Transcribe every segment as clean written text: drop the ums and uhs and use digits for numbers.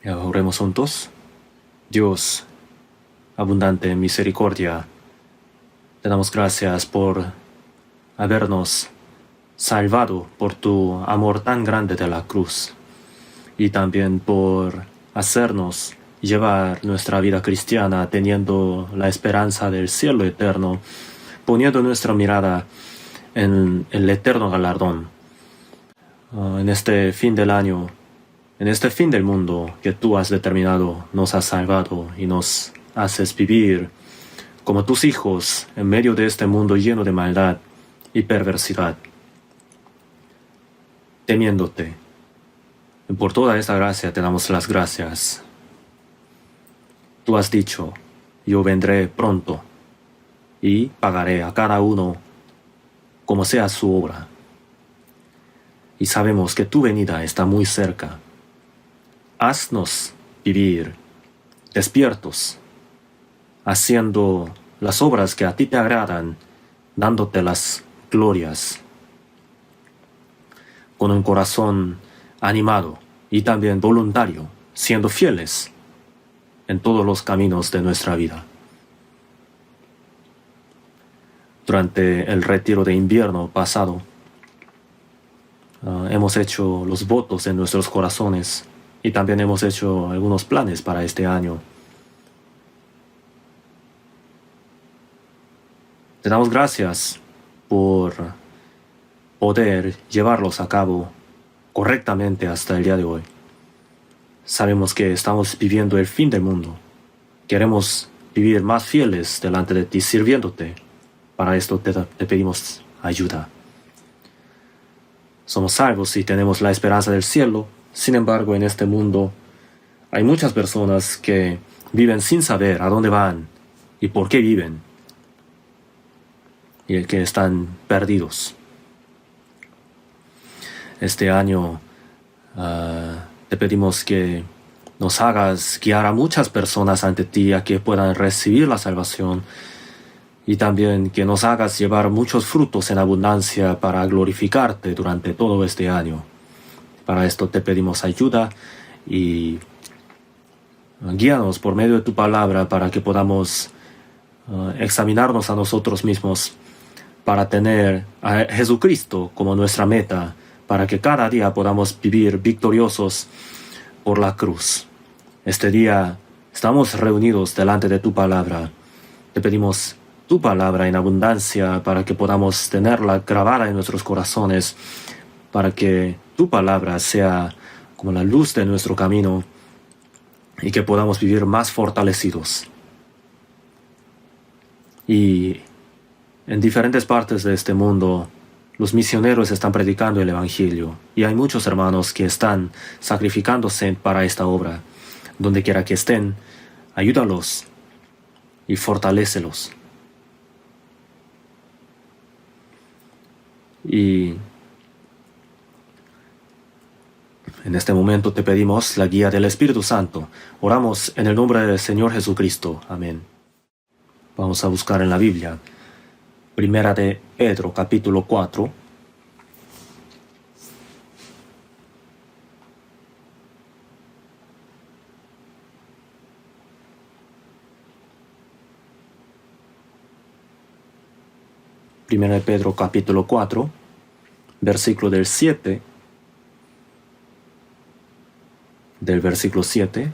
Oremos juntos. Dios, abundante en misericordia, te damos gracias por habernos salvado por tu amor tan grande de la cruz y también por hacernos llevar nuestra vida cristiana teniendo la esperanza del cielo eterno, poniendo nuestra mirada en el eterno galardón. En este fin del año, en este fin del mundo que tú has determinado, nos has salvado y nos haces vivir como tus hijos en medio de este mundo lleno de maldad y perversidad, temiéndote. Y por toda esta gracia te damos las gracias. Tú has dicho, yo vendré pronto y pagaré a cada uno como sea su obra. Y sabemos que tu venida está muy cerca. Haznos vivir despiertos, haciendo las obras que a ti te agradan, dándote las glorias, con un corazón animado y también voluntario, siendo fieles en todos los caminos de nuestra vida. Durante el retiro de invierno pasado, hemos hecho los votos en nuestros corazones y también hemos hecho algunos planes para este año. Te damos gracias por poder llevarlos a cabo correctamente hasta el día de hoy. Sabemos que estamos viviendo el fin del mundo. Queremos vivir más fieles delante de ti, sirviéndote. Para esto te pedimos ayuda. Somos salvos y tenemos la esperanza del cielo. Sin embargo, en este mundo hay muchas personas que viven sin saber a dónde van y por qué viven, y que están perdidos. Este año te pedimos que nos hagas guiar a muchas personas ante ti a que puedan recibir la salvación, y también que nos hagas llevar muchos frutos en abundancia para glorificarte durante todo este año. Para esto te pedimos ayuda y guíanos por medio de tu palabra para que podamos examinarnos a nosotros mismos, para tener a Jesucristo como nuestra meta, para que cada día podamos vivir victoriosos por la cruz. Este día estamos reunidos delante de tu palabra. Te pedimos tu palabra en abundancia para que podamos tenerla grabada en nuestros corazones, para que tu palabra sea como la luz de nuestro camino y que podamos vivir más fortalecidos. Y en diferentes partes de este mundo, los misioneros están predicando el Evangelio y hay muchos hermanos que están sacrificándose para esta obra. Donde quiera que estén, ayúdalos y fortalécelos. Y en este momento te pedimos la guía del Espíritu Santo. Oramos en el nombre del Señor Jesucristo. Amén. Vamos a buscar en la Biblia. Primera de Pedro, capítulo 4. Primera de Pedro, capítulo 4, versículo del 7. Del versículo 7.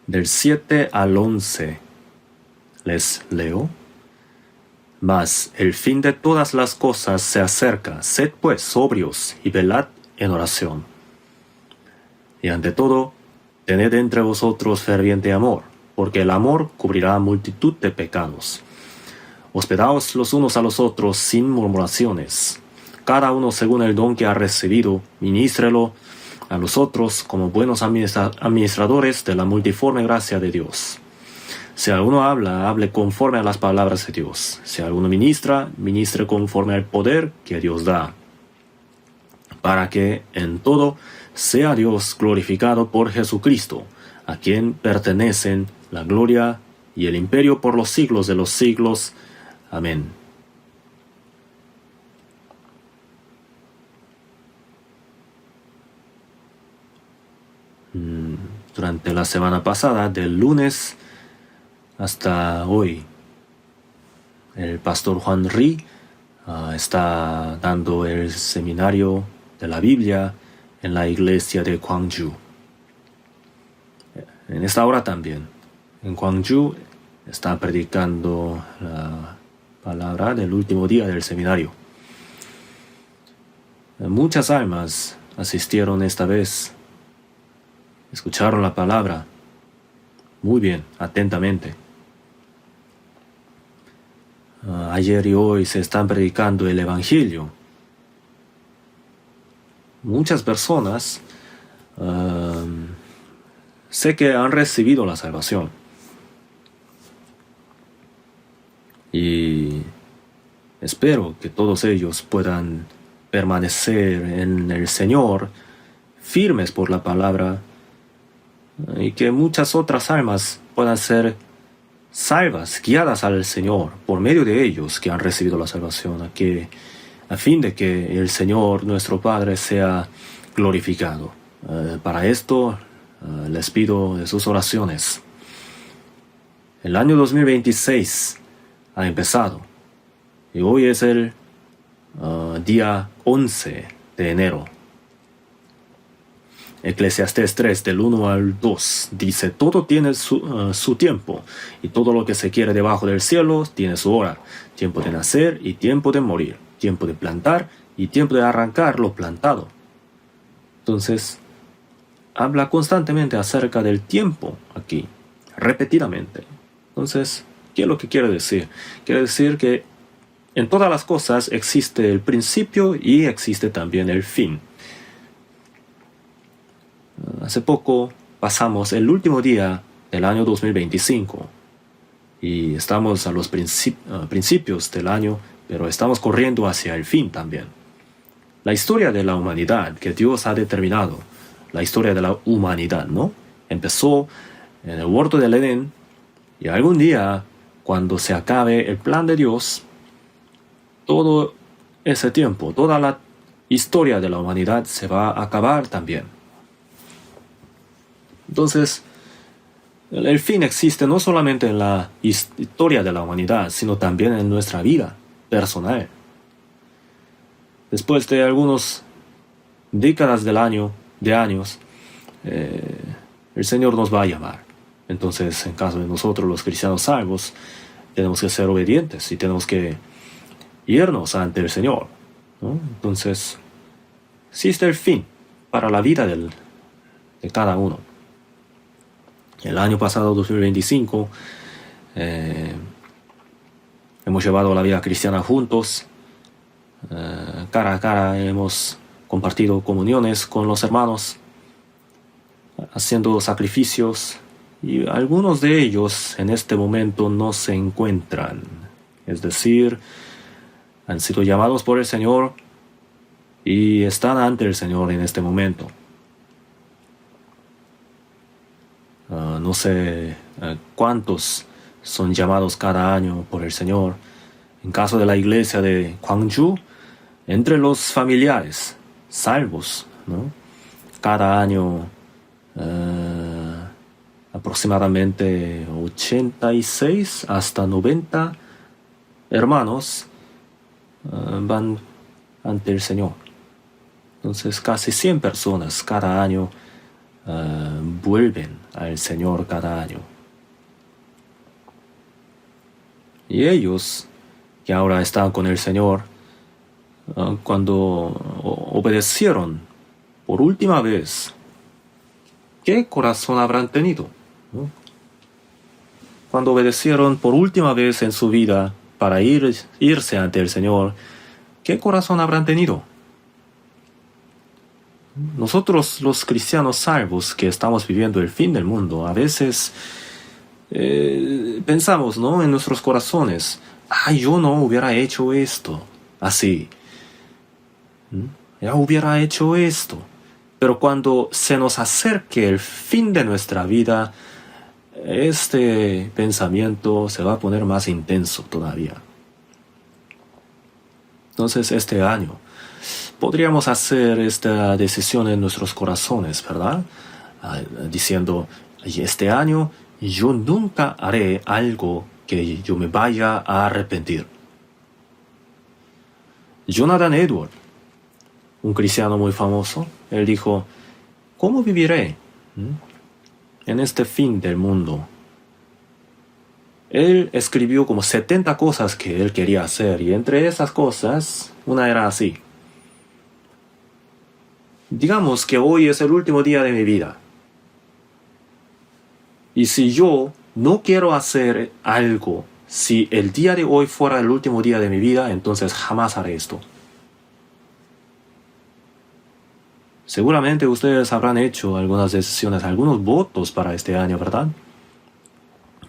Del 7 al 11. Les leo. Mas el fin de todas las cosas se acerca. Sed pues sobrios y velad en oración. Y ante todo, tened entre vosotros ferviente amor, porque el amor cubrirá multitud de pecados. Hospedaos los unos a los otros sin murmuraciones. Cada uno según el don que ha recibido, ministrelo a los otros como buenos administradores de la multiforme gracia de Dios. Si alguno habla, hable conforme a las palabras de Dios. Si alguno ministra, ministre conforme al poder que Dios da, para que en todo sea Dios glorificado por Jesucristo, a quien pertenecen la gloria y el imperio por los siglos de los siglos. Amén. durante la semana pasada, del lunes hasta hoy. El pastor Juan Ri está dando el seminario de la Biblia en la iglesia de Gwangju. En esta hora también, en Gwangju, está predicando la palabra del último día del seminario. Muchas almas asistieron esta vez, escucharon la palabra muy bien, atentamente. Ayer y hoy se están predicando el Evangelio. Muchas personas sé que han recibido la salvación. Y espero que todos ellos puedan permanecer en el Señor, firmes por la palabra, y que muchas otras almas puedan ser salvas, guiadas al Señor por medio de ellos que han recibido la salvación, a fin de que el Señor, nuestro Padre, sea glorificado. Para esto les pido de sus oraciones. El año 2026 ha empezado y hoy es el día 11 de enero. Eclesiastés 3 del 1 al 2 dice: todo tiene su tiempo, y todo lo que se quiere debajo del cielo tiene su hora, tiempo de nacer y tiempo de morir, tiempo de plantar y tiempo de arrancar lo plantado. Entonces, habla constantemente acerca del tiempo aquí, repetidamente. Entonces, ¿qué es lo que quiere decir? Quiere decir que en todas las cosas existe el principio y existe también el fin. Hace poco pasamos el último día del año 2025 y estamos a los principios del año, pero estamos corriendo hacia el fin también. La historia de la humanidad que Dios ha determinado, la historia de la humanidad, ¿no? Empezó en el huerto del Edén y algún día, cuando se acabe el plan de Dios, todo ese tiempo, toda la historia de la humanidad se va a acabar también. Entonces, el fin existe no solamente en la historia de la humanidad, sino también en nuestra vida personal. Después de algunas décadas de años, el Señor nos va a llamar. Entonces, en caso de nosotros, los cristianos salvos, tenemos que ser obedientes y tenemos que irnos ante el Señor, ¿no? Entonces, existe el fin para la vida de cada uno. El año pasado, 2025, hemos llevado la vida cristiana juntos. Cara a cara hemos compartido comuniones con los hermanos, haciendo sacrificios, y algunos de ellos en este momento no se encuentran. Es decir, han sido llamados por el Señor y están ante el Señor en este momento. No sé cuántos son llamados cada año por el Señor. En caso de la iglesia de Gwangju, entre los familiares salvos, ¿no? Cada año aproximadamente 86 hasta 90 hermanos van ante el Señor. Entonces casi 100 personas cada año vuelven al Señor cada año. Y ellos, que ahora están con el Señor, cuando obedecieron por última vez, ¿qué corazón habrán tenido? ¿No? Cuando obedecieron por última vez en su vida para irse ante el Señor, ¿qué corazón habrán tenido? Nosotros, los cristianos salvos que estamos viviendo el fin del mundo, a veces pensamos, ¿no?, en nuestros corazones: yo no hubiera hecho esto así, ya hubiera hecho esto. Pero cuando se nos acerque el fin de nuestra vida, este pensamiento se va a poner más intenso todavía. Entonces, este año podríamos hacer esta decisión en nuestros corazones, ¿verdad? diciendo, este año yo nunca haré algo que yo me vaya a arrepentir. Jonathan Edwards, un cristiano muy famoso, él dijo, ¿cómo viviré en este fin del mundo? Él escribió como 70 cosas que él quería hacer, y entre esas cosas, una era así. Digamos que hoy es el último día de mi vida. Y si yo no quiero hacer algo, si el día de hoy fuera el último día de mi vida, entonces jamás haré esto. Seguramente ustedes habrán hecho algunas decisiones, algunos votos para este año, ¿verdad?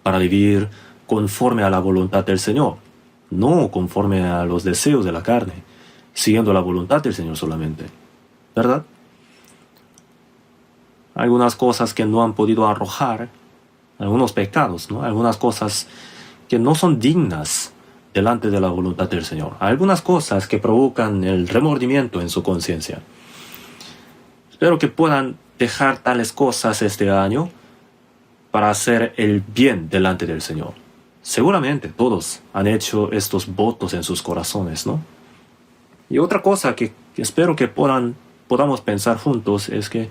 Para vivir conforme a la voluntad del Señor, no conforme a los deseos de la carne, siguiendo la voluntad del Señor solamente, ¿verdad? Algunas cosas que no han podido arrojar, algunos pecados, ¿no? Algunas cosas que no son dignas delante de la voluntad del Señor. Algunas cosas que provocan el remordimiento en su conciencia. Espero que puedan dejar tales cosas este año para hacer el bien delante del Señor. Seguramente todos han hecho estos votos en sus corazones, ¿no? Y otra cosa que espero que podamos pensar juntos es que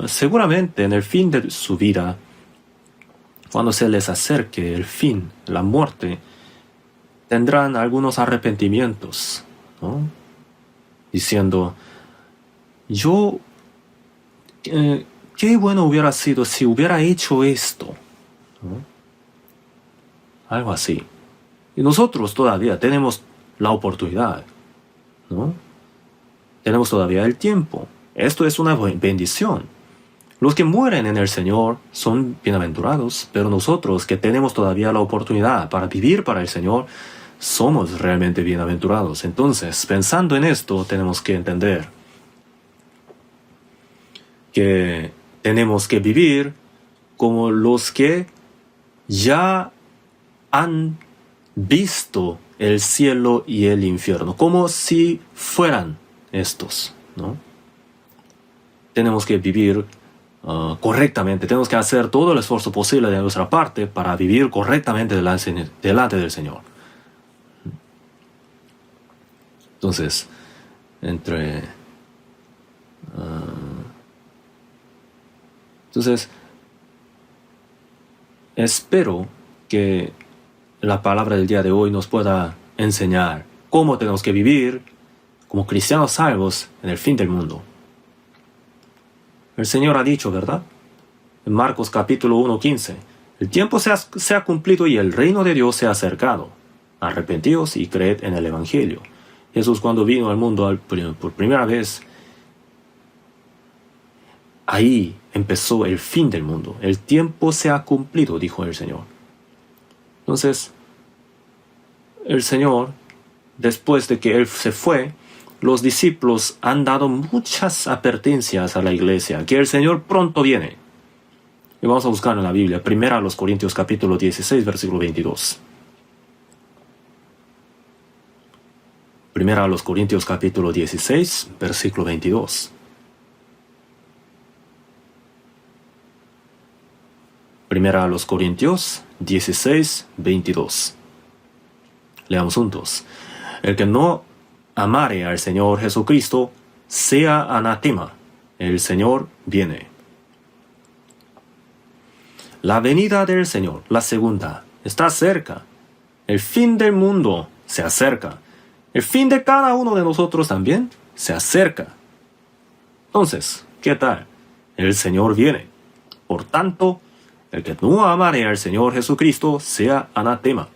seguramente en el fin de su vida, cuando se les acerque el fin, la muerte, tendrán algunos arrepentimientos, ¿no? Diciendo, qué bueno hubiera sido si hubiera hecho esto, ¿no? Algo así. Y nosotros todavía tenemos la oportunidad, ¿no? Tenemos todavía el tiempo. Esto es una bendición. Los que mueren en el Señor son bienaventurados, pero nosotros que tenemos todavía la oportunidad para vivir para el Señor, somos realmente bienaventurados. Entonces, pensando en esto, tenemos que entender que tenemos que vivir como los que ya han visto el cielo y el infierno, como si fueran estos, ¿no? Tenemos que vivir correctamente, tenemos que hacer todo el esfuerzo posible de nuestra parte para vivir correctamente delante del Señor. Entonces, espero que la palabra del día de hoy nos pueda enseñar cómo tenemos que vivir como cristianos salvos en el fin del mundo. El Señor ha dicho, ¿verdad? En Marcos capítulo 1:15, el tiempo se ha cumplido y el reino de Dios se ha acercado. Arrepentíos y creed en el Evangelio. Jesús, cuando vino al mundo por primera vez, ahí empezó el fin del mundo. El tiempo se ha cumplido, dijo el Señor. Entonces, el Señor, después de que Él se fue, los discípulos han dado muchas advertencias a la iglesia, que el Señor pronto viene. Y vamos a buscar en la Biblia, 1 Corintios capítulo 16, versículo 22. 1 Corintios capítulo 16, versículo 22. 1 Corintios 16, 22. Leamos juntos. El que no amare al Señor Jesucristo, sea anatema. El Señor viene. La venida del Señor, la segunda, está cerca. El fin del mundo se acerca. El fin de cada uno de nosotros también se acerca. Entonces, ¿qué tal? El Señor viene. Por tanto, el que no amare al Señor Jesucristo, sea anatema.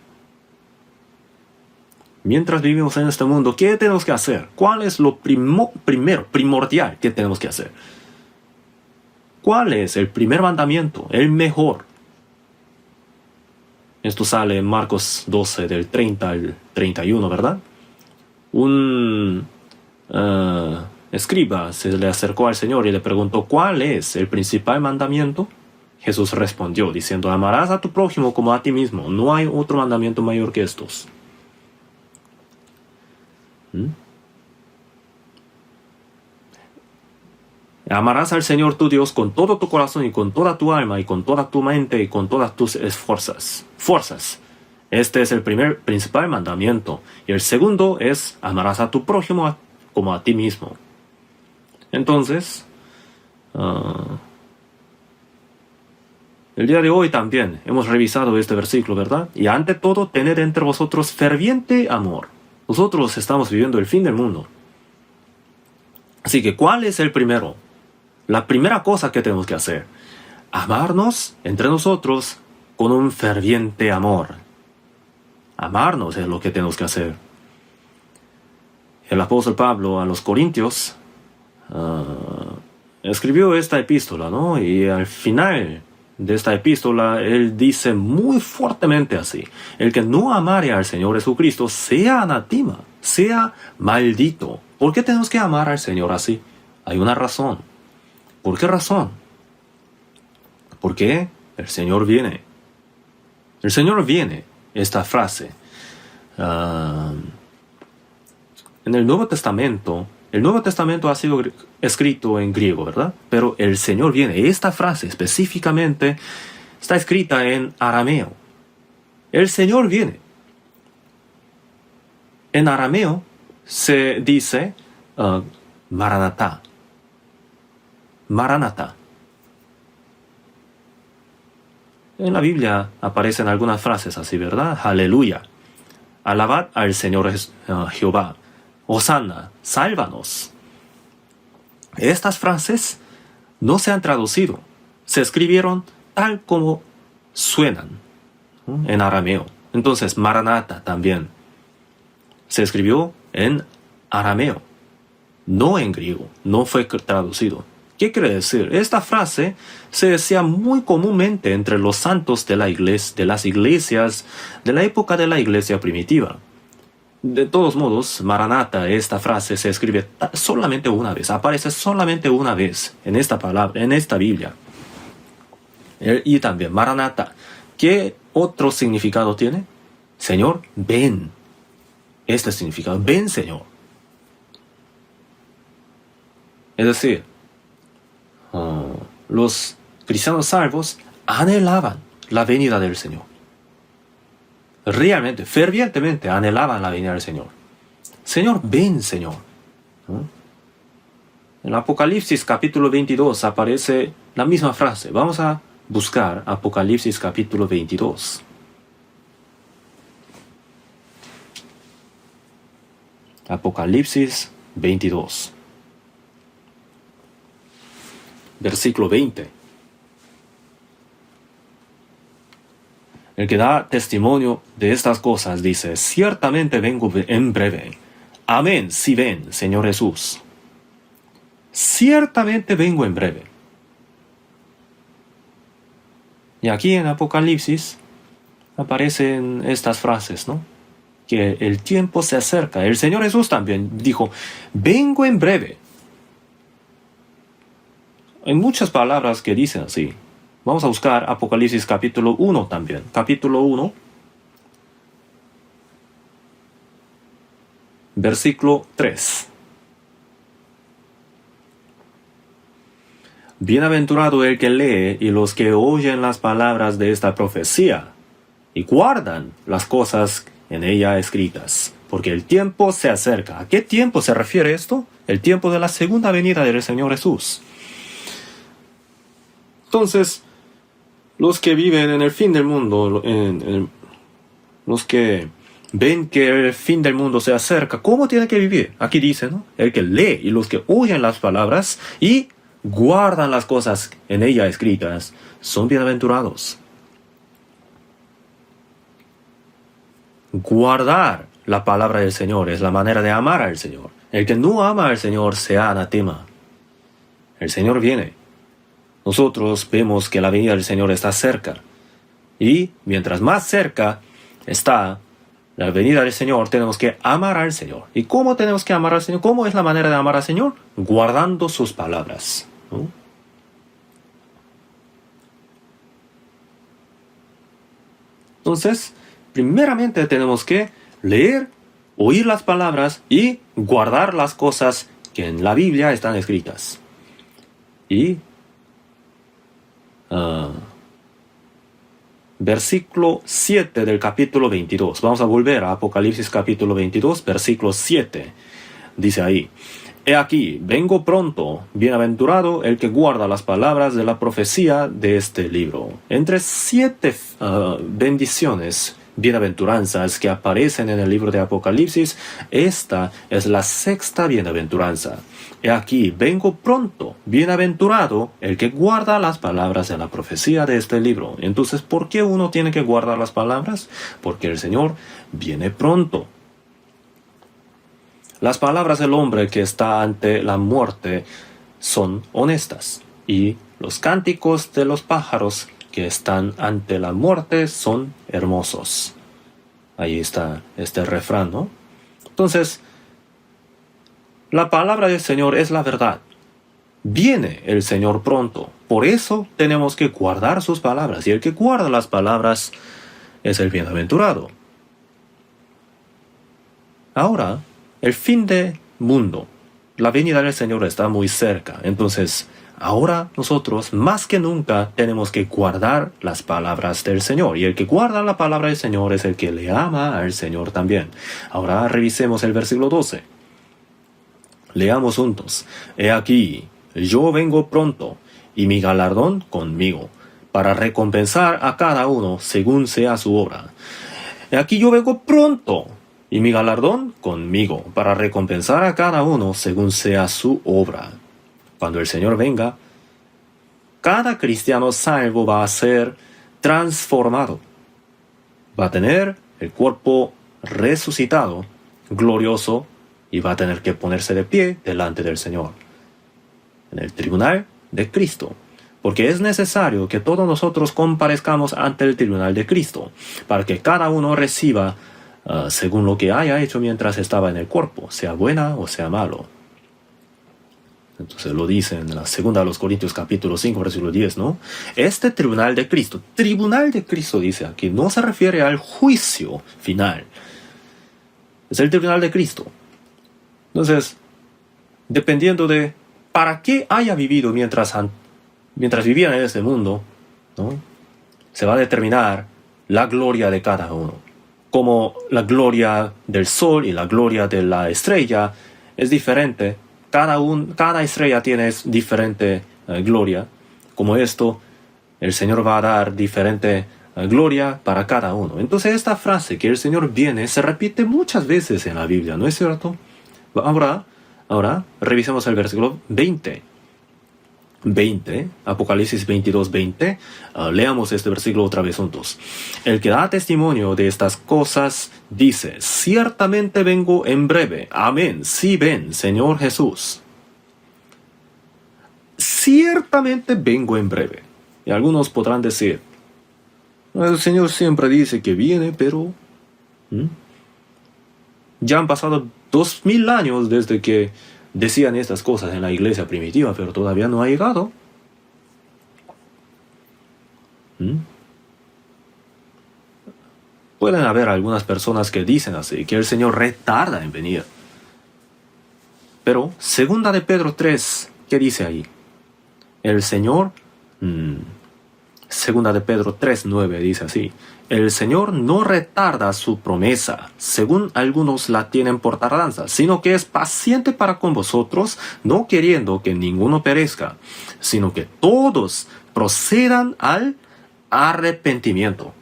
Mientras vivimos en este mundo, ¿qué tenemos que hacer? ¿Cuál es lo primordial que tenemos que hacer? ¿Cuál es el primer mandamiento, el mejor? Esto sale en Marcos 12, del 30 al 31, ¿verdad? Un escriba se le acercó al Señor y le preguntó, ¿cuál es el principal mandamiento? Jesús respondió, diciendo, amarás a tu prójimo como a ti mismo. No hay otro mandamiento mayor que estos. Amarás al Señor tu Dios con todo tu corazón y con toda tu alma y con toda tu mente y con todas tus fuerzas. Este es el principal mandamiento. Y el segundo es amarás a tu prójimo como a ti mismo. Entonces, el día de hoy también hemos revisado este versículo, ¿verdad? Y ante todo, tened entre vosotros ferviente amor. Nosotros estamos viviendo el fin del mundo. Así que, ¿cuál es el primero? La primera cosa que tenemos que hacer. Amarnos entre nosotros con un ferviente amor. Amarnos es lo que tenemos que hacer. El apóstol Pablo a los Corintios escribió esta epístola, ¿no? Y al final de esta epístola, él dice muy fuertemente así: el que no amare al Señor Jesucristo sea anatema, sea maldito. ¿Por qué tenemos que amar al Señor así? Hay una razón. ¿Por qué razón? Porque el Señor viene. El Señor viene. Esta frase. En el Nuevo Testamento ha sido escrito en griego, ¿verdad? Pero el Señor viene. Esta frase específicamente está escrita en arameo. El Señor viene. En arameo se dice Maranatá. Maranatá. En la Biblia aparecen algunas frases así, ¿verdad? Aleluya. Alabad al Señor Jehová. Hosanna, sálvanos. Estas frases no se han traducido. Se escribieron tal como suenan, ¿no? En arameo. Entonces, Maranatá también se escribió en arameo, no en griego. No fue traducido. ¿Qué quiere decir? Esta frase se decía muy comúnmente entre los santos de las iglesias de la época de la iglesia primitiva. De todos modos, Maranatá, esta frase se escribe solamente una vez, aparece solamente una vez en esta palabra, en esta Biblia. Y también Maranatá, ¿qué otro significado tiene? Señor, ven. Este significado, ven Señor. Es decir, los cristianos salvos anhelaban la venida del Señor. Realmente, fervientemente anhelaban la venida del Señor. Señor, ven, Señor. ¿No? En Apocalipsis capítulo 22 aparece la misma frase. Vamos a buscar Apocalipsis capítulo 22. Apocalipsis 22. Versículo 20. El que da testimonio de estas cosas dice: ciertamente vengo en breve. Amén, si ven, Señor Jesús. Ciertamente vengo en breve. Y aquí en Apocalipsis aparecen estas frases, ¿no? Que el tiempo se acerca. El Señor Jesús también dijo: vengo en breve. Hay muchas palabras que dicen así. Vamos a buscar Apocalipsis capítulo 1 también. Capítulo 1, versículo 3. Bienaventurado el que lee y los que oyen las palabras de esta profecía y guardan las cosas en ella escritas, porque el tiempo se acerca. ¿A qué tiempo se refiere esto? El tiempo de la segunda venida del Señor Jesús. Entonces, los que viven en el fin del mundo, los que ven que el fin del mundo se acerca, ¿cómo tienen que vivir? Aquí dice, ¿no? El que lee y los que oyen las palabras y guardan las cosas en ella escritas son bienaventurados. Guardar la palabra del Señor es la manera de amar al Señor. El que no ama al Señor sea anatema. El Señor viene. Nosotros vemos que la venida del Señor está cerca. Y mientras más cerca está la venida del Señor, tenemos que amar al Señor. ¿Y cómo tenemos que amar al Señor? ¿Cómo es la manera de amar al Señor? Guardando sus palabras, ¿no? Entonces, primeramente tenemos que leer, oír las palabras y guardar las cosas que en la Biblia están escritas. Y versículo 7 del capítulo 22. Vamos a volver a Apocalipsis capítulo 22, versículo 7. Dice ahí: He aquí, vengo pronto, bienaventurado el que guarda las palabras de la profecía de este libro. Entre 7 bendiciones, bienaventuranzas que aparecen en el libro de Apocalipsis, esta es la 6ª bienaventuranza. He aquí, vengo pronto, bienaventurado el que guarda las palabras de la profecía de este libro. Entonces, ¿por qué uno tiene que guardar las palabras? Porque el Señor viene pronto. Las palabras del hombre que está ante la muerte son honestas, y los cánticos de los pájaros que están ante la muerte son hermosos. Ahí está este refrán, ¿no? Entonces, la palabra del Señor es la verdad. Viene el Señor pronto. Por eso tenemos que guardar sus palabras. Y el que guarda las palabras es el bienaventurado. Ahora, el fin del mundo, la venida del Señor está muy cerca. Entonces, ahora nosotros más que nunca tenemos que guardar las palabras del Señor. Y el que guarda la palabra del Señor es el que le ama al Señor también. Ahora revisemos el versículo 12. Leamos juntos. He aquí, yo vengo pronto, y mi galardón conmigo, para recompensar a cada uno según sea su obra. He aquí yo vengo pronto, y mi galardón conmigo, para recompensar a cada uno según sea su obra. Cuando el Señor venga, cada cristiano salvo va a ser transformado. Va a tener el cuerpo resucitado, glorioso, y va a tener que ponerse de pie delante del Señor, en el tribunal de Cristo. Porque es necesario que todos nosotros comparezcamos ante el tribunal de Cristo, para que cada uno reciba según lo que haya hecho mientras estaba en el cuerpo, sea buena o sea malo. Entonces lo dice en la 2 de los Corintios capítulo 5, versículo 10, ¿no? Este tribunal de Cristo dice aquí, no se refiere al juicio final. Es el tribunal de Cristo. Entonces, dependiendo de para qué haya vivido mientras vivía en este mundo, ¿no?, se va a determinar la gloria de cada uno. Como la gloria del sol y la gloria de la estrella es diferente, cada estrella tiene diferente gloria. Como esto, el Señor va a dar diferente gloria para cada uno. Entonces esta frase que el Señor viene se repite muchas veces en la Biblia, ¿no es cierto? Ahora revisemos el versículo 20. Apocalipsis 22, 20. Leamos este versículo otra vez juntos. El que da testimonio de estas cosas dice: ciertamente vengo en breve. Amén. Sí, ven, Señor Jesús. Ciertamente vengo en breve. Y algunos podrán decir: el Señor siempre dice que viene, pero ya han pasado 2000 años desde que decían estas cosas en la iglesia primitiva, pero todavía no ha llegado. Pueden haber algunas personas que dicen así, que el Señor retarda en venir. Pero 2 de Pedro 3, ¿qué dice ahí? El Señor, 2 de Pedro 3, 9 dice así: el Señor no retarda su promesa, según algunos la tienen por tardanza, sino que es paciente para con vosotros, no queriendo que ninguno perezca, sino que todos procedan al arrepentimiento.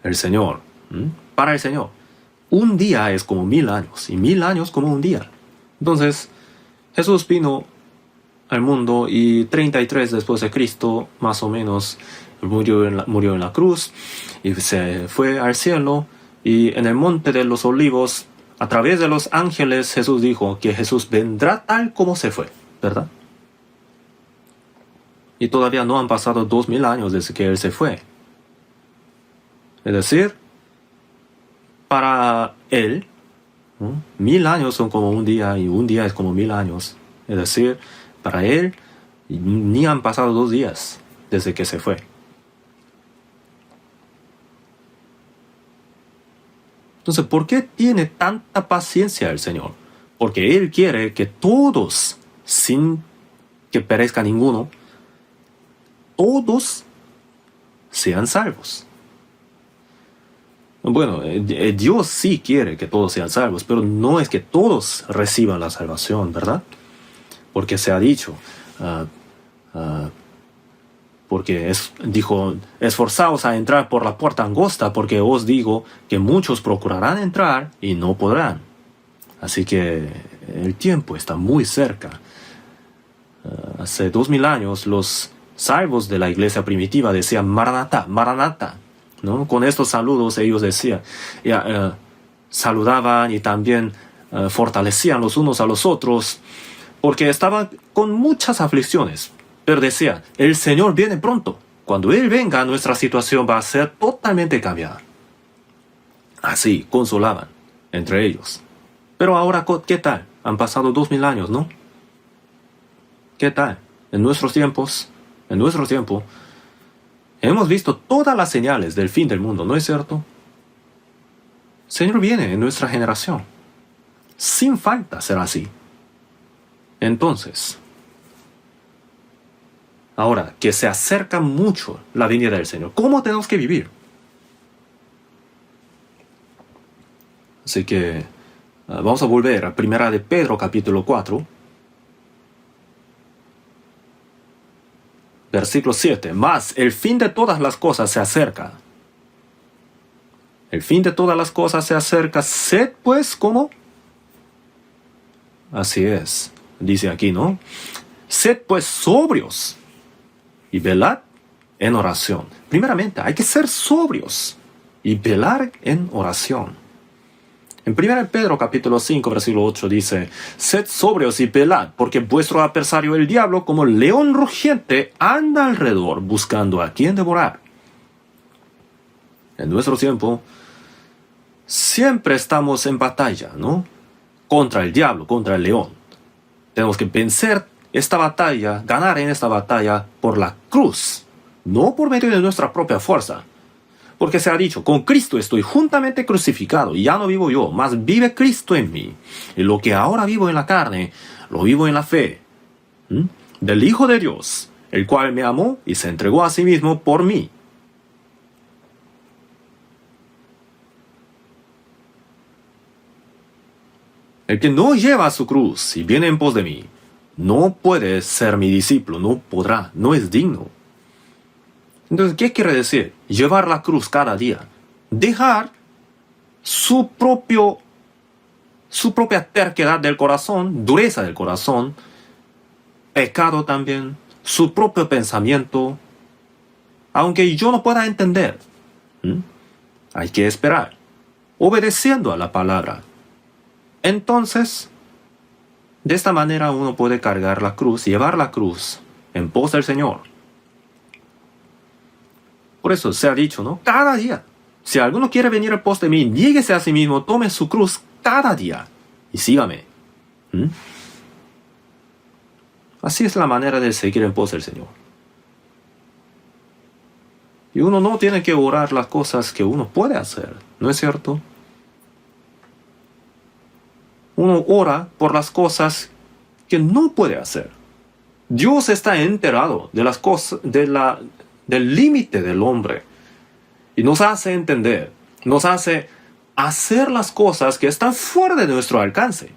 El Señor, para el Señor, un día es como 1000 años, y 1000 años como un día. Entonces, Jesús vino al mundo y 33 después de Cristo, más o menos, murió en la cruz y se fue al cielo. Y en el monte de los olivos, a través de los ángeles, Jesús dijo que Jesús vendrá tal como se fue, ¿verdad? Y todavía no han pasado 2000 años desde que Él se fue. Es decir, para Él, 1000 años son como un día y un día es como 1000 años. Es decir, para Él ni han pasado 2 días desde que se fue. Entonces, ¿por qué tiene tanta paciencia el Señor? porque Él quiere que todos, sin que perezca ninguno, todos sean salvos. Bueno, Dios sí quiere que todos sean salvos, pero no es que todos reciban la salvación, ¿verdad? Porque se ha dicho, porque dijo, esforzaos a entrar por la puerta angosta, porque os digo que muchos procurarán entrar y no podrán. Así que el tiempo está muy cerca. Hace 2000 años los salvos de la iglesia primitiva decían Maranatha, Maranatha, ¿no? Con estos saludos ellos decían, saludaban y también fortalecían los unos a los otros, porque estaban con muchas aflicciones. Pero decían, el Señor viene pronto. Cuando Él venga, nuestra situación va a ser totalmente cambiada. Así consolaban entre ellos. Pero ahora, ¿qué tal? Han pasado 2000 años, ¿no? ¿Qué tal? En nuestro tiempo, hemos visto todas las señales del fin del mundo, ¿no es cierto? El Señor viene en nuestra generación. Sin falta será así. Entonces, ahora que se acerca mucho la venida del Señor, ¿cómo tenemos que vivir? Así que vamos a volver a 1 de Pedro capítulo 4. Versículo 7. Mas el fin de todas las cosas se acerca. El fin de todas las cosas se acerca. Sed pues como. Así es. Dice aquí, ¿no? Sed pues sobrios y velad en oración. Primeramente, hay que ser sobrios y velar en oración. En 1 Pedro capítulo 5, versículo 8 dice, sed sobrios y velad, porque vuestro adversario el diablo, como león rugiente, anda alrededor buscando a quien devorar. En nuestro tiempo, siempre estamos en batalla, ¿no? Contra el diablo, contra el león. Tenemos que vencer esta batalla, ganar en esta batalla por la cruz, no por medio de nuestra propia fuerza. Porque se ha dicho, con Cristo estoy juntamente crucificado, y ya no vivo yo, mas vive Cristo en mí. Y lo que ahora vivo en la carne, lo vivo en la fe del Hijo de Dios, el cual me amó y se entregó a sí mismo por mí. El que no lleva su cruz y viene en pos de mí, no puede ser mi discípulo, no podrá, no es digno. Entonces, ¿qué quiere decir? Llevar la cruz cada día. Dejar su propia terquedad del corazón, dureza del corazón, pecado también, su propio pensamiento. Aunque yo no pueda entender, hay que esperar, obedeciendo a la palabra. Entonces, de esta manera uno puede cargar la cruz, llevar la cruz en pos del Señor. Por eso se ha dicho, ¿no? Cada día. Si alguno quiere venir en pos de mí, niéguese a sí mismo, tome su cruz cada día y sígame. Así es la manera de seguir en pos del Señor. Y uno no tiene que orar las cosas que uno puede hacer, ¿no es cierto? Uno ora por las cosas que no puede hacer. Dios está enterado de las cosas, del límite del hombre. Y nos hace entender, nos hace hacer las cosas que están fuera de nuestro alcance.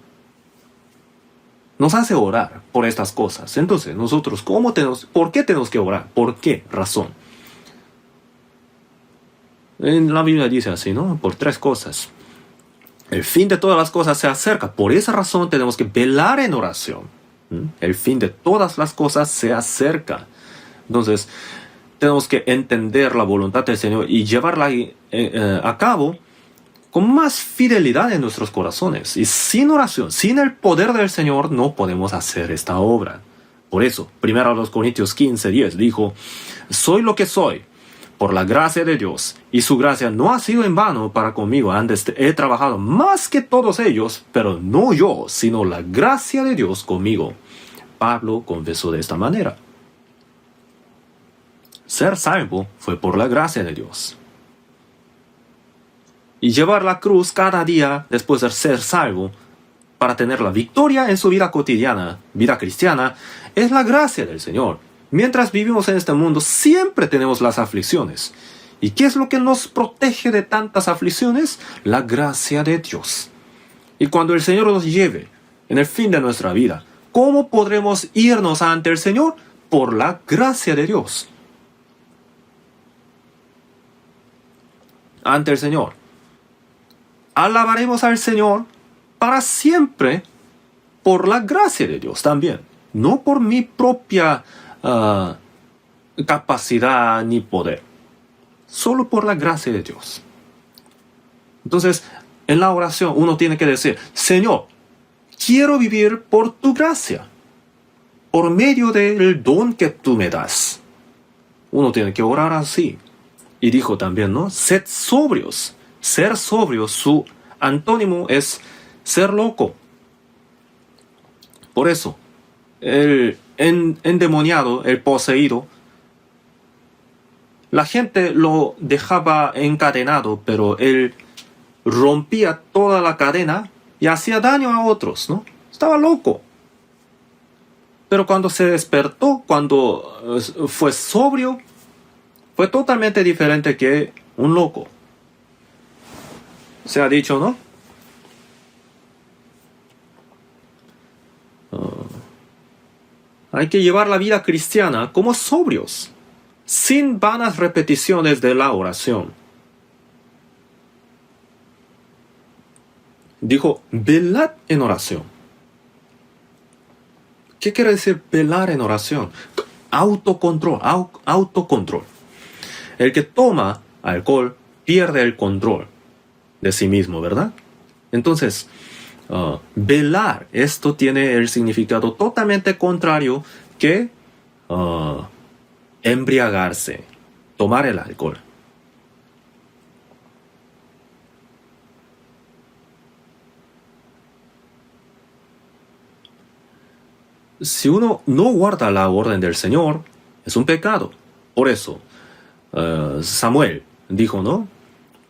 Nos hace orar por estas cosas. Entonces, nosotros, ¿por qué tenemos que orar? ¿Por qué razón? En la Biblia dice así, ¿no? Por 3 cosas. El fin de todas las cosas se acerca. Por esa razón tenemos que velar en oración. El fin de todas las cosas se acerca. Entonces, tenemos que entender la voluntad del Señor y llevarla a cabo con más fidelidad en nuestros corazones. Y sin oración, sin el poder del Señor, no podemos hacer esta obra. Por eso, 1 Corintios 15:10 dijo, soy lo que soy por la gracia de Dios, y su gracia no ha sido en vano para conmigo. Antes he trabajado más que todos ellos, pero no yo, sino la gracia de Dios conmigo. Pablo confesó de esta manera. Ser salvo fue por la gracia de Dios. Y llevar la cruz cada día después de ser salvo para tener la victoria en su vida cotidiana, vida cristiana, es la gracia del Señor. Mientras vivimos en este mundo, siempre tenemos las aflicciones. ¿Y qué es lo que nos protege de tantas aflicciones? La gracia de Dios. Y cuando el Señor nos lleve en el fin de nuestra vida, ¿cómo podremos irnos ante el Señor? Por la gracia de Dios. Ante el Señor. Alabaremos al Señor para siempre por la gracia de Dios también. No por mi propia capacidad ni poder. Solo por la gracia de Dios. Entonces, en la oración uno tiene que decir, Señor, quiero vivir por tu gracia. Por medio del don que tú me das. Uno tiene que orar así. Y dijo también, ¿no? Sed sobrios. Ser sobrio, su antónimo es ser loco. Por eso, el endemoniado, el poseído, la gente lo dejaba encadenado, pero él rompía toda la cadena y hacía daño a otros, ¿no? Estaba loco. Pero cuando se despertó, cuando fue sobrio, fue totalmente diferente que un loco. Se ha dicho, ¿no? Hay que llevar la vida cristiana como sobrios, sin vanas repeticiones de la oración. Dijo, velad en oración. ¿Qué quiere decir velar en oración? Autocontrol, autocontrol. El que toma alcohol pierde el control de sí mismo, ¿verdad? Entonces, velar, esto tiene el significado totalmente contrario que embriagarse, tomar el alcohol. Si uno no guarda la orden del Señor, es un pecado. Por eso, Samuel dijo, ¿no?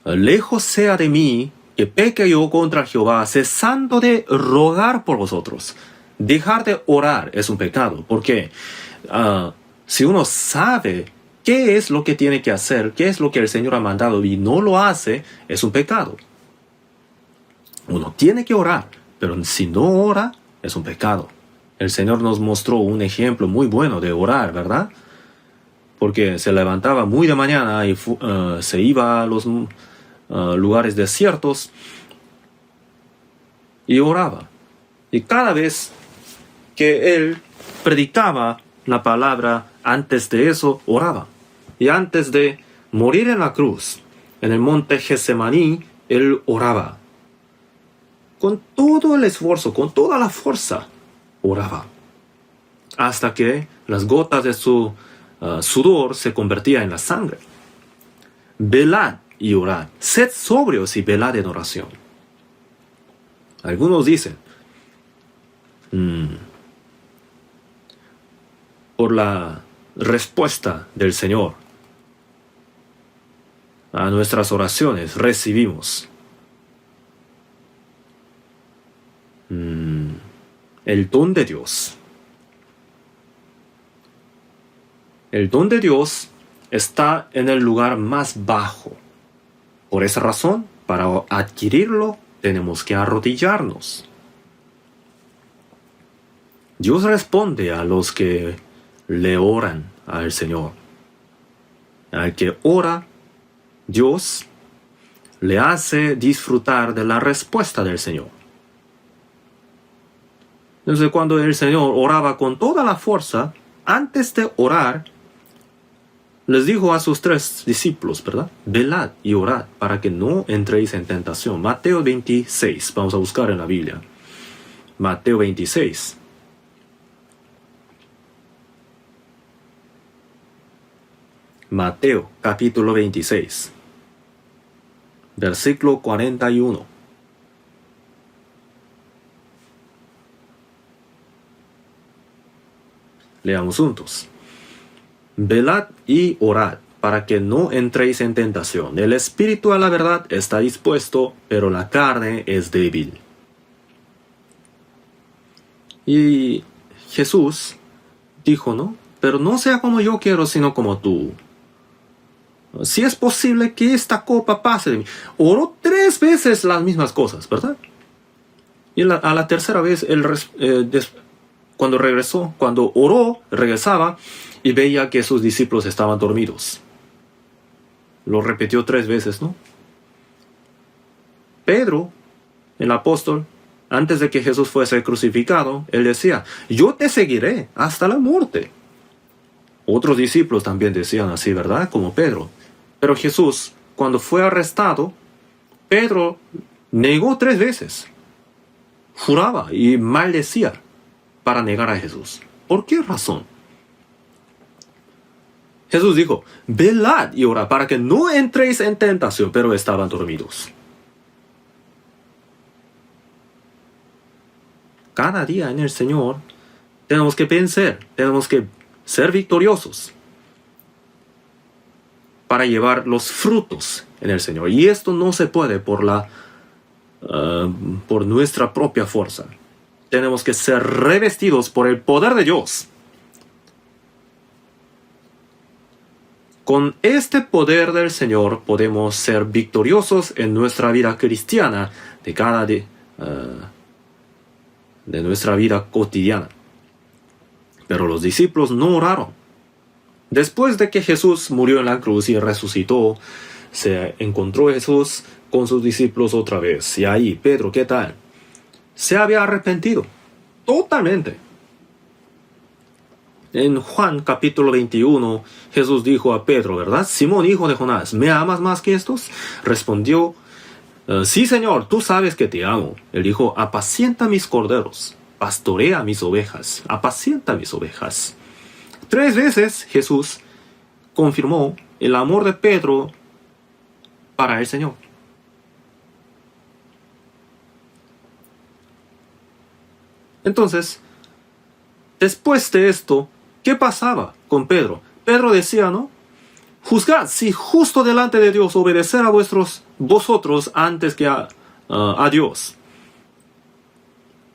Lejos sea de mí que peque yo contra Jehová, cesando de rogar por vosotros. Dejar de orar es un pecado, porque si uno sabe qué es lo que tiene que hacer, qué es lo que el Señor ha mandado y no lo hace, es un pecado. Uno tiene que orar, pero si no ora, es un pecado. El Señor nos mostró un ejemplo muy bueno de orar, ¿verdad? Porque se levantaba muy de mañana y se iba a los lugares desiertos y oraba. Y cada vez que él predicaba la palabra, antes de eso oraba. Y antes de morir en la cruz, en el monte Getsemaní, él oraba. Con todo el esfuerzo, con toda la fuerza, oraba. Hasta que las gotas de su sudor se convertían en la sangre. Velad y orad. Sed sobrios y velad en oración. Algunos dicen, por la respuesta del Señor a nuestras oraciones recibimos el don de Dios. El don de Dios está en el lugar más bajo. Por esa razón, para adquirirlo, tenemos que arrodillarnos. Dios responde a los que le oran al Señor. Al que ora, Dios le hace disfrutar de la respuesta del Señor. Entonces, cuando el Señor oraba con toda la fuerza, antes de orar, les dijo a sus 3 discípulos, ¿verdad? Velad y orad para que no entréis en tentación. Mateo 26, vamos a buscar en la Biblia. Mateo 26. Mateo capítulo 26, versículo 41. Leamos juntos. Velad y orad para que no entréis en tentación. El espíritu a la verdad está dispuesto, pero la carne es débil. Y Jesús dijo, ¿no? Pero no sea como yo quiero, sino como tú. Si es posible que esta copa pase de mí. Oró 3 veces las mismas cosas, ¿verdad? Y a la tercera vez, cuando regresó, cuando oró, regresaba y veía que sus discípulos estaban dormidos. Lo repitió 3 veces, ¿no? Pedro, el apóstol, antes de que Jesús fuese crucificado, él decía, yo te seguiré hasta la muerte. Otros discípulos también decían así, ¿verdad? Como Pedro. Pero Jesús, cuando fue arrestado, Pedro negó 3 veces. Juraba y maldecía para negar a Jesús. ¿Por qué razón? Jesús dijo, velad y orad para que no entréis en tentación, pero estaban dormidos. Cada día en el Señor tenemos que vencer, tenemos que ser victoriosos para llevar los frutos en el Señor. Y esto no se puede por nuestra propia fuerza. Tenemos que ser revestidos por el poder de Dios. Con este poder del Señor podemos ser victoriosos en nuestra vida cristiana de nuestra vida cotidiana. Pero los discípulos no oraron. Después de que Jesús murió en la cruz y resucitó, se encontró Jesús con sus discípulos otra vez. Y ahí, Pedro, ¿qué tal? Se había arrepentido totalmente. En Juan capítulo 21, Jesús dijo a Pedro, ¿verdad? Simón, hijo de Jonás, ¿me amas más que estos? Respondió, sí, Señor, tú sabes que te amo. Él dijo, apacienta mis corderos, pastorea mis ovejas, apacienta mis ovejas. 3 veces Jesús confirmó el amor de Pedro para el Señor. Entonces, después de esto, ¿qué pasaba con Pedro? Pedro decía, ¿no? Juzgad si justo delante de Dios obedecer a vosotros antes que a Dios.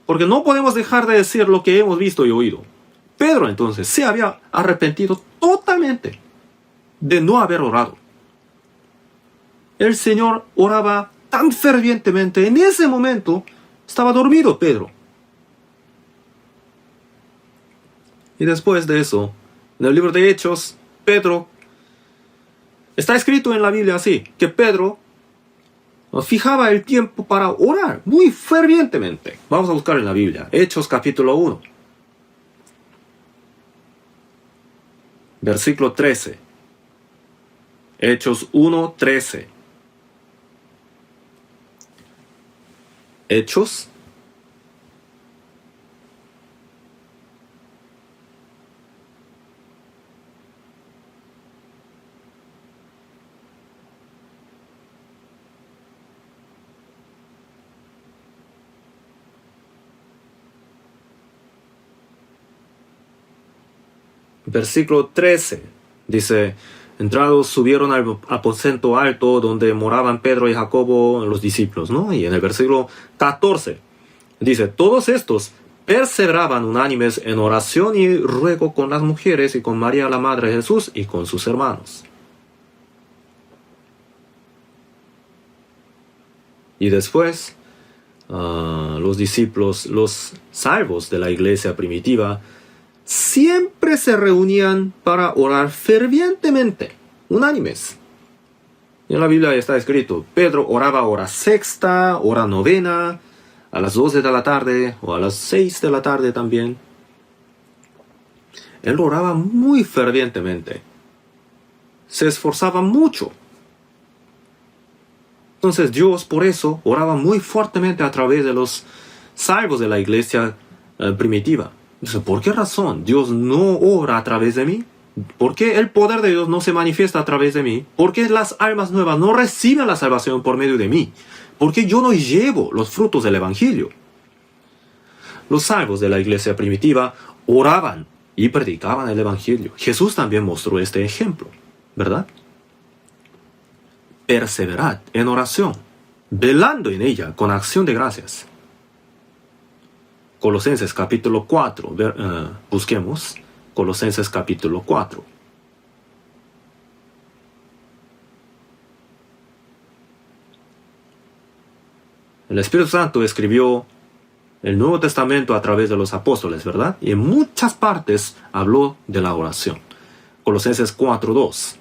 Porque no podemos dejar de decir lo que hemos visto y oído. Pedro entonces se había arrepentido totalmente de no haber orado. El Señor oraba tan fervientemente. En ese momento estaba dormido Pedro. Y después de eso, en el libro de Hechos, Pedro, está escrito en la Biblia así, que Pedro fijaba el tiempo para orar muy fervientemente. Vamos a buscar en la Biblia, Hechos capítulo 1, versículo 13. Hechos 1, 13. Hechos versículo 13, dice, entrados subieron al aposento alto donde moraban Pedro y Jacobo, los discípulos, ¿no? Y en el versículo 14, dice, todos estos perseveraban unánimes en oración y ruego con las mujeres y con María la Madre de Jesús y con sus hermanos. Y después, los discípulos, los salvos de la iglesia primitiva, siempre se reunían para orar fervientemente, unánimes. En la Biblia está escrito, Pedro oraba hora sexta, hora novena, a las 12 de la tarde o a las 6 de la tarde también. Él oraba muy fervientemente. Se esforzaba mucho. Entonces Dios por eso oraba muy fuertemente a través de los salvos de la iglesia primitiva. Entonces, ¿por qué razón Dios no ora a través de mí? ¿Por qué el poder de Dios no se manifiesta a través de mí? ¿Por qué las almas nuevas no reciben la salvación por medio de mí? ¿Por qué yo no llevo los frutos del Evangelio? Los salvos de la iglesia primitiva oraban y predicaban el Evangelio. Jesús también mostró este ejemplo, ¿verdad? Perseverad en oración, velando en ella con acción de gracias. Colosenses capítulo 4. Busquemos Colosenses capítulo 4. El Espíritu Santo escribió el Nuevo Testamento a través de los apóstoles, ¿verdad? Y en muchas partes habló de la oración. Colosenses 4:2.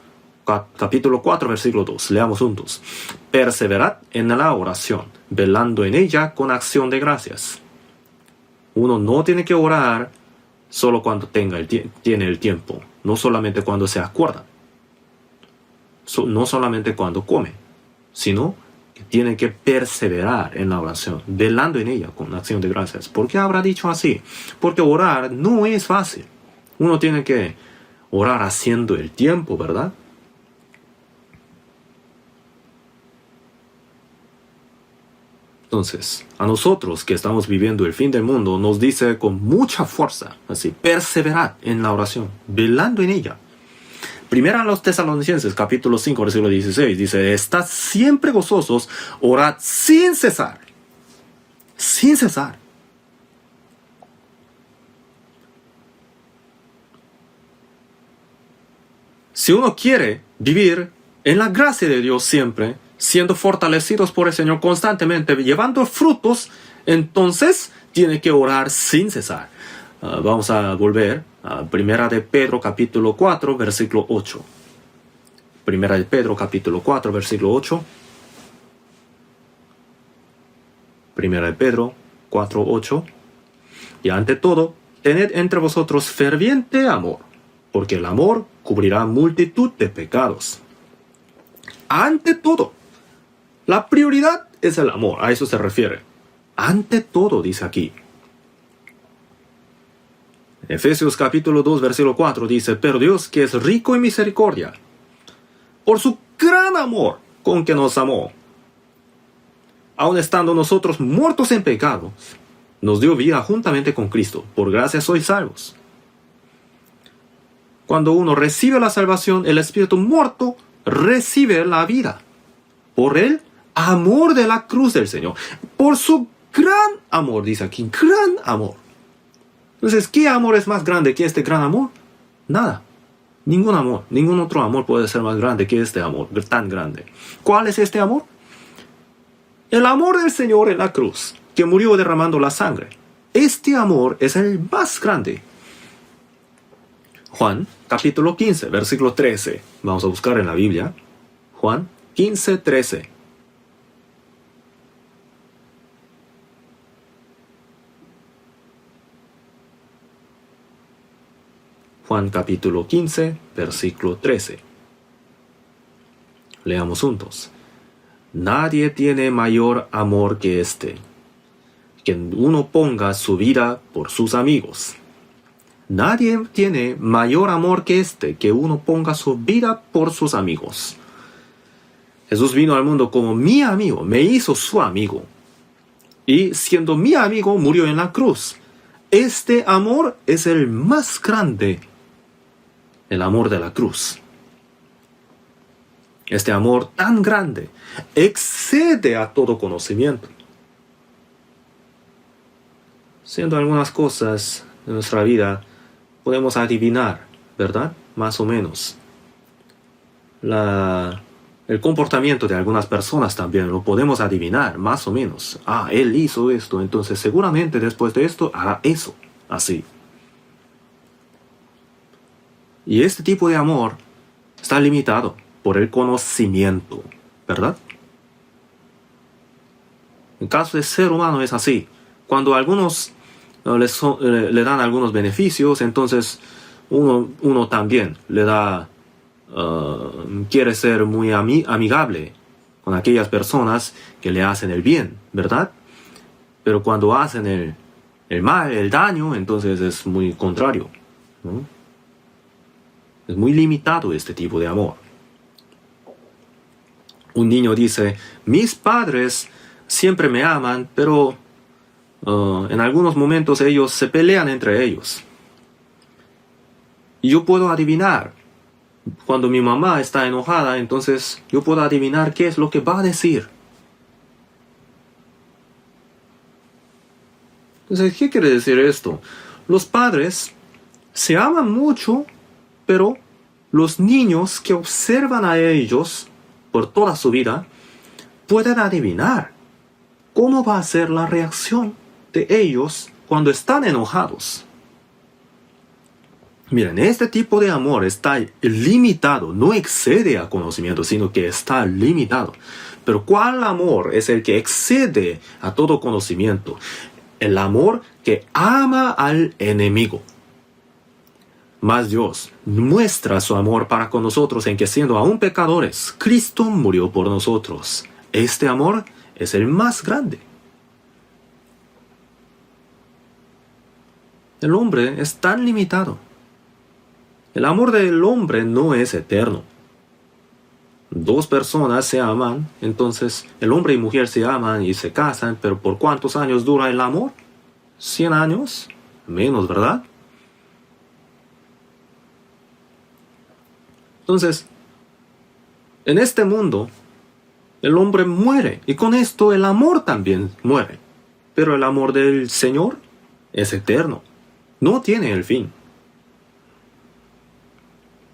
Capítulo 4, versículo 2. Leamos juntos. Perseverad en la oración, velando en ella con acción de gracias. Uno no tiene que orar solo cuando tiene el tiempo, no solamente cuando se acuerda, no solamente cuando come, sino que tiene que perseverar en la oración, velando en ella con acción de gracias. ¿Por qué habrá dicho así? Porque orar no es fácil. Uno tiene que orar haciendo el tiempo, ¿verdad? Entonces, a nosotros que estamos viviendo el fin del mundo, nos dice con mucha fuerza, así, perseverad en la oración, velando en ella. Primera a los Tesalonicenses, capítulo 5, versículo 16, dice, estad siempre gozosos, orad sin cesar. Sin cesar. Si uno quiere vivir en la gracia de Dios siempre, siendo fortalecidos por el Señor constantemente, llevando frutos, entonces tiene que orar sin cesar. Vamos a volver a Primera de Pedro capítulo 4, versículo 8. Primera de Pedro capítulo 4, versículo 8. Primera de Pedro 4, 8. Y ante todo, tened entre vosotros ferviente amor, porque el amor cubrirá multitud de pecados. Ante todo, la prioridad es el amor, a eso se refiere. Ante todo, dice aquí. Efesios capítulo 2, versículo 4 dice, pero Dios, que es rico en misericordia, por su gran amor con que nos amó, aun estando nosotros muertos en pecados, nos dio vida juntamente con Cristo. Por gracia sois salvos. Cuando uno recibe la salvación, el espíritu muerto recibe la vida. Por el amor de la cruz del Señor. Por su gran amor, dice aquí, gran amor. Entonces, ¿qué amor es más grande que este gran amor? Nada. Ningún amor, ningún otro amor puede ser más grande que este amor tan grande. ¿Cuál es este amor? El amor del Señor en la cruz, que murió derramando la sangre. Este amor es el más grande. Juan, capítulo 15, versículo 13. Vamos a buscar en la Biblia. Juan 15, 13. Juan capítulo 15, versículo 13. Leamos juntos. Nadie tiene mayor amor que este, que uno ponga su vida por sus amigos. Nadie tiene mayor amor que este, que uno ponga su vida por sus amigos. Jesús vino al mundo como mi amigo, me hizo su amigo. Y siendo mi amigo, murió en la cruz. Este amor es el más grande, el amor de la cruz. Este amor tan grande excede a todo conocimiento. Siendo algunas cosas de nuestra vida podemos adivinar, ¿verdad? Más o menos. El comportamiento de algunas personas también lo podemos adivinar, más o menos. Ah, él hizo esto, entonces seguramente después de esto hará eso, así. Y este tipo de amor está limitado por el conocimiento, ¿verdad? En caso de ser humano es así. Cuando algunos le dan algunos beneficios, entonces uno también le da, quiere ser muy amigable con aquellas personas que le hacen el bien, ¿verdad? Pero cuando hacen el mal, el daño, entonces es muy contrario, ¿no? Es muy limitado este tipo de amor. Un niño dice, mis padres siempre me aman, pero en algunos momentos ellos se pelean entre ellos. Y yo puedo adivinar. Cuando mi mamá está enojada, entonces yo puedo adivinar qué es lo que va a decir. Entonces, ¿qué quiere decir esto? Los padres se aman mucho, pero los niños que observan a ellos por toda su vida pueden adivinar cómo va a ser la reacción de ellos cuando están enojados. Miren, este tipo de amor está limitado, no excede a conocimiento, sino que está limitado. Pero ¿cuál amor es el que excede a todo conocimiento? El amor que ama al enemigo. Mas Dios muestra su amor para con nosotros en que siendo aún pecadores, Cristo murió por nosotros. Este amor es el más grande. El hombre es tan limitado. El amor del hombre no es eterno. Dos personas se aman, entonces el hombre y mujer se aman y se casan, pero ¿por cuántos años dura el amor? ¿100 años? Menos, ¿verdad? Entonces, en este mundo, el hombre muere y con esto el amor también muere. Pero el amor del Señor es eterno, no tiene el fin.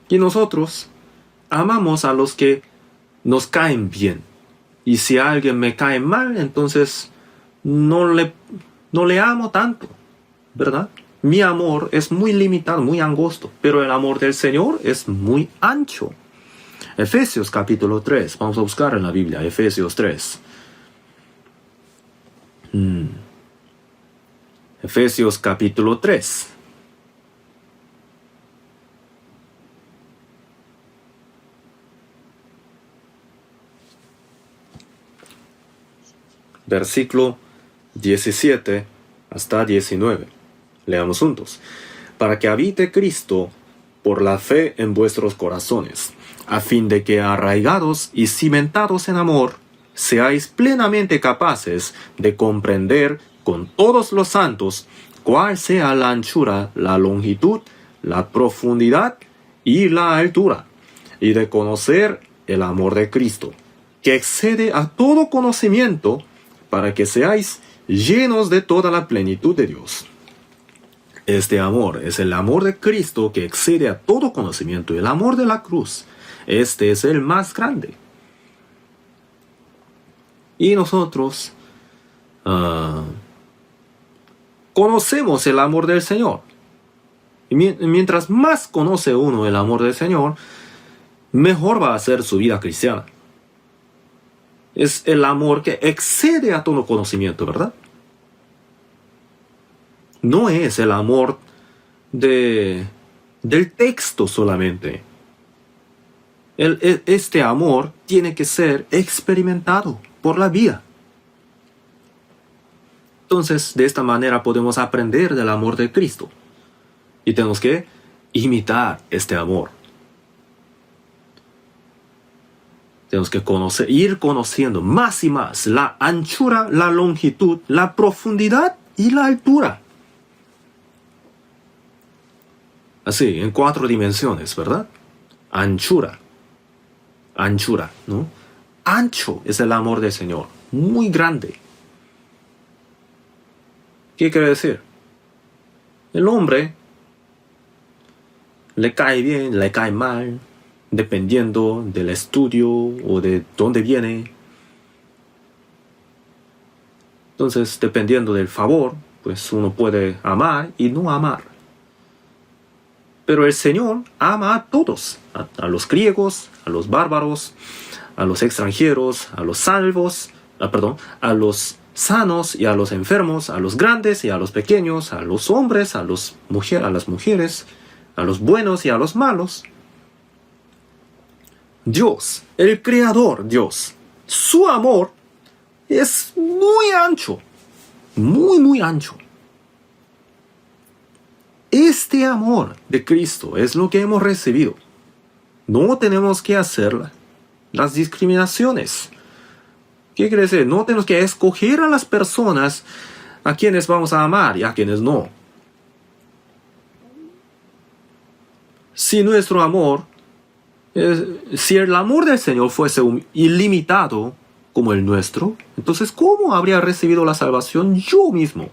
Y nosotros amamos a los que nos caen bien. Y si alguien me cae mal, entonces no le amo tanto, ¿verdad? Mi amor es muy limitado, muy angosto, pero el amor del Señor es muy ancho. Efesios capítulo 3, vamos a buscar en la Biblia, Efesios 3. Efesios capítulo 3. Versículo 17 hasta 19. Leamos juntos. Para que habite Cristo por la fe en vuestros corazones, a fin de que arraigados y cimentados en amor, seáis plenamente capaces de comprender con todos los santos cuál sea la anchura, la longitud, la profundidad y la altura, y de conocer el amor de Cristo, que excede a todo conocimiento, para que seáis llenos de toda la plenitud de Dios. Este amor es el amor de Cristo que excede a todo conocimiento, el amor de la cruz. Este es el más grande. Y nosotros conocemos el amor del Señor. Y mientras más conoce uno el amor del Señor, mejor va a ser su vida cristiana. Es el amor que excede a todo conocimiento, ¿verdad? No es el amor del texto solamente. Este amor tiene que ser experimentado por la vida. Entonces, de esta manera podemos aprender del amor de Cristo. Y tenemos que imitar este amor. Tenemos que ir conociendo más y más la anchura, la longitud, la profundidad y la altura. Así, en 4 dimensiones, ¿verdad? Anchura, ¿no? Ancho es el amor del Señor, muy grande. ¿Qué quiere decir? El hombre le cae bien, le cae mal, dependiendo del estudio o de dónde viene. Entonces, dependiendo del favor, pues uno puede amar y no amar. Pero el Señor ama a todos, a los griegos, a los bárbaros, a los extranjeros, a los salvos, a los sanos y a los enfermos, a los grandes y a los pequeños, a los hombres, a las mujeres, a los buenos y a los malos. Dios, el Creador Dios, su amor es muy ancho, muy ancho. Este amor de Cristo es lo que hemos recibido. No tenemos que hacer las discriminaciones. ¿Qué quiere decir? No tenemos que escoger a las personas a quienes vamos a amar y a quienes no. Si nuestro amor, si el amor del Señor fuese ilimitado como el nuestro, entonces ¿cómo habría recibido la salvación yo mismo?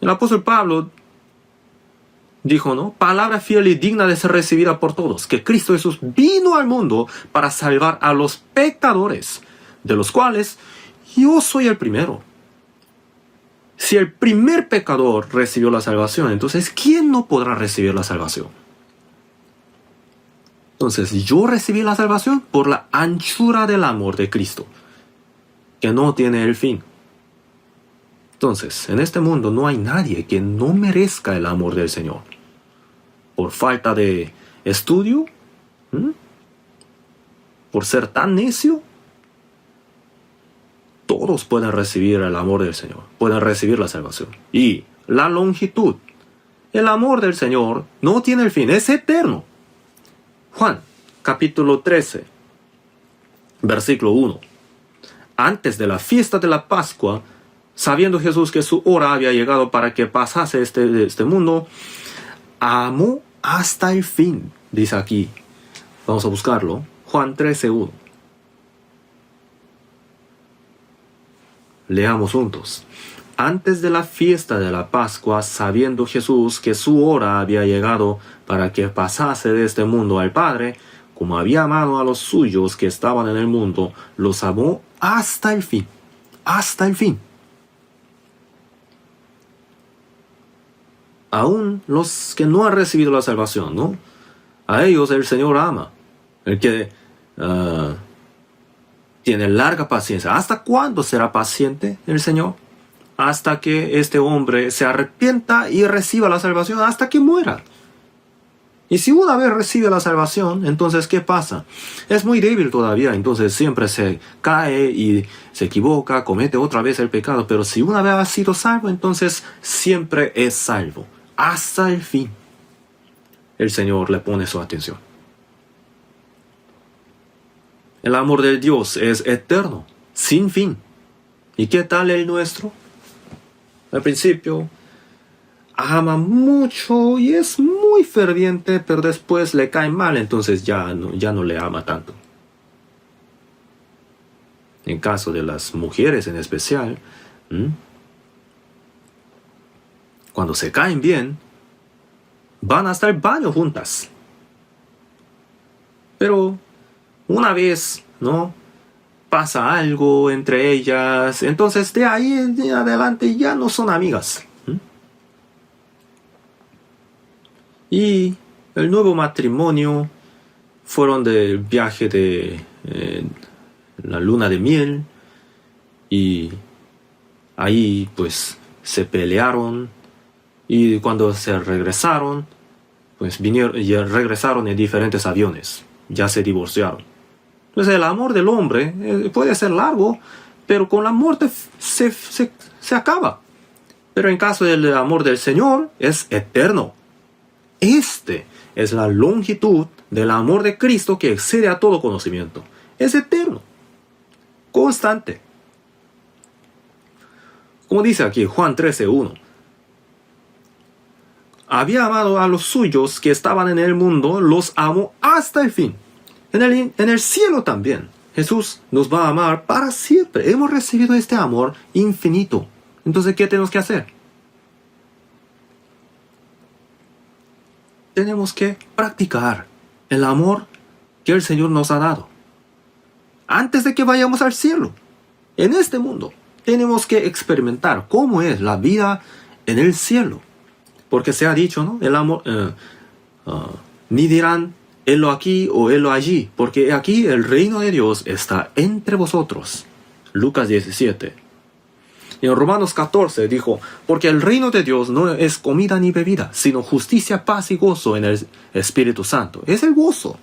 El apóstol Pablo dijo, ¿no? Palabra fiel y digna de ser recibida por todos, que Cristo Jesús vino al mundo para salvar a los pecadores, de los cuales yo soy el primero. Si el primer pecador recibió la salvación, entonces ¿quién no podrá recibir la salvación? Entonces yo recibí la salvación por la anchura del amor de Cristo, que no tiene el fin. Entonces, en este mundo no hay nadie que no merezca el amor del Señor. Por falta de estudio, por ser tan necio, todos pueden recibir el amor del Señor, pueden recibir la salvación. Y la longitud, el amor del Señor no tiene el fin, es eterno. Juan, capítulo 13, versículo 1. Antes de la fiesta de la Pascua, sabiendo Jesús que su hora había llegado para que pasase este mundo, amó hasta el fin, dice aquí. Vamos a buscarlo. Juan 13:1. Leamos juntos. Antes de la fiesta de la Pascua, sabiendo Jesús que su hora había llegado para que pasase de este mundo al Padre, como había amado a los suyos que estaban en el mundo, los amó hasta el fin. Hasta el fin. Aún los que no han recibido la salvación, ¿no? A ellos el Señor ama. El que tiene larga paciencia. ¿Hasta cuándo será paciente el Señor? Hasta que este hombre se arrepienta y reciba la salvación, hasta que muera. Y si una vez recibe la salvación, entonces ¿qué pasa? Es muy débil todavía, entonces siempre se cae y se equivoca, comete otra vez el pecado. Pero si una vez ha sido salvo, entonces siempre es salvo. Hasta el fin. El Señor le pone su atención. El amor de Dios es eterno, sin fin. ¿Y qué tal el nuestro? Al principio ama mucho y es muy ferviente, pero después le cae mal, entonces ya no le ama tanto. En caso de las mujeres en especial, cuando se caen bien, van hasta el baño juntas. Pero una vez, ¿no?, pasa algo entre ellas, entonces de ahí en adelante ya no son amigas. Y el nuevo matrimonio fueron del viaje de la luna de miel, y ahí pues se pelearon, y cuando se regresaron, pues regresaron en diferentes aviones, ya se divorciaron. Entonces el amor del hombre puede ser largo, pero con la muerte se acaba. Pero en caso del amor del Señor es eterno. Este es la longitud del amor de Cristo que excede a todo conocimiento. Es eterno, constante. Como dice aquí Juan 13:1. Había amado a los suyos que estaban en el mundo, los amó hasta el fin. En el cielo también, Jesús nos va a amar para siempre. Hemos recibido este amor infinito. Entonces, ¿qué tenemos que hacer? Tenemos que practicar el amor que el Señor nos ha dado. Antes de que vayamos al cielo, en este mundo, tenemos que experimentar cómo es la vida en el cielo. Porque se ha dicho, ¿no? El amor, ni dirán, helo aquí o helo allí, porque aquí el reino de Dios está entre vosotros. Lucas 17. Y en Romanos 14 dijo, porque el reino de Dios no es comida ni bebida, sino justicia, paz y gozo en el Espíritu Santo. Es el gozo.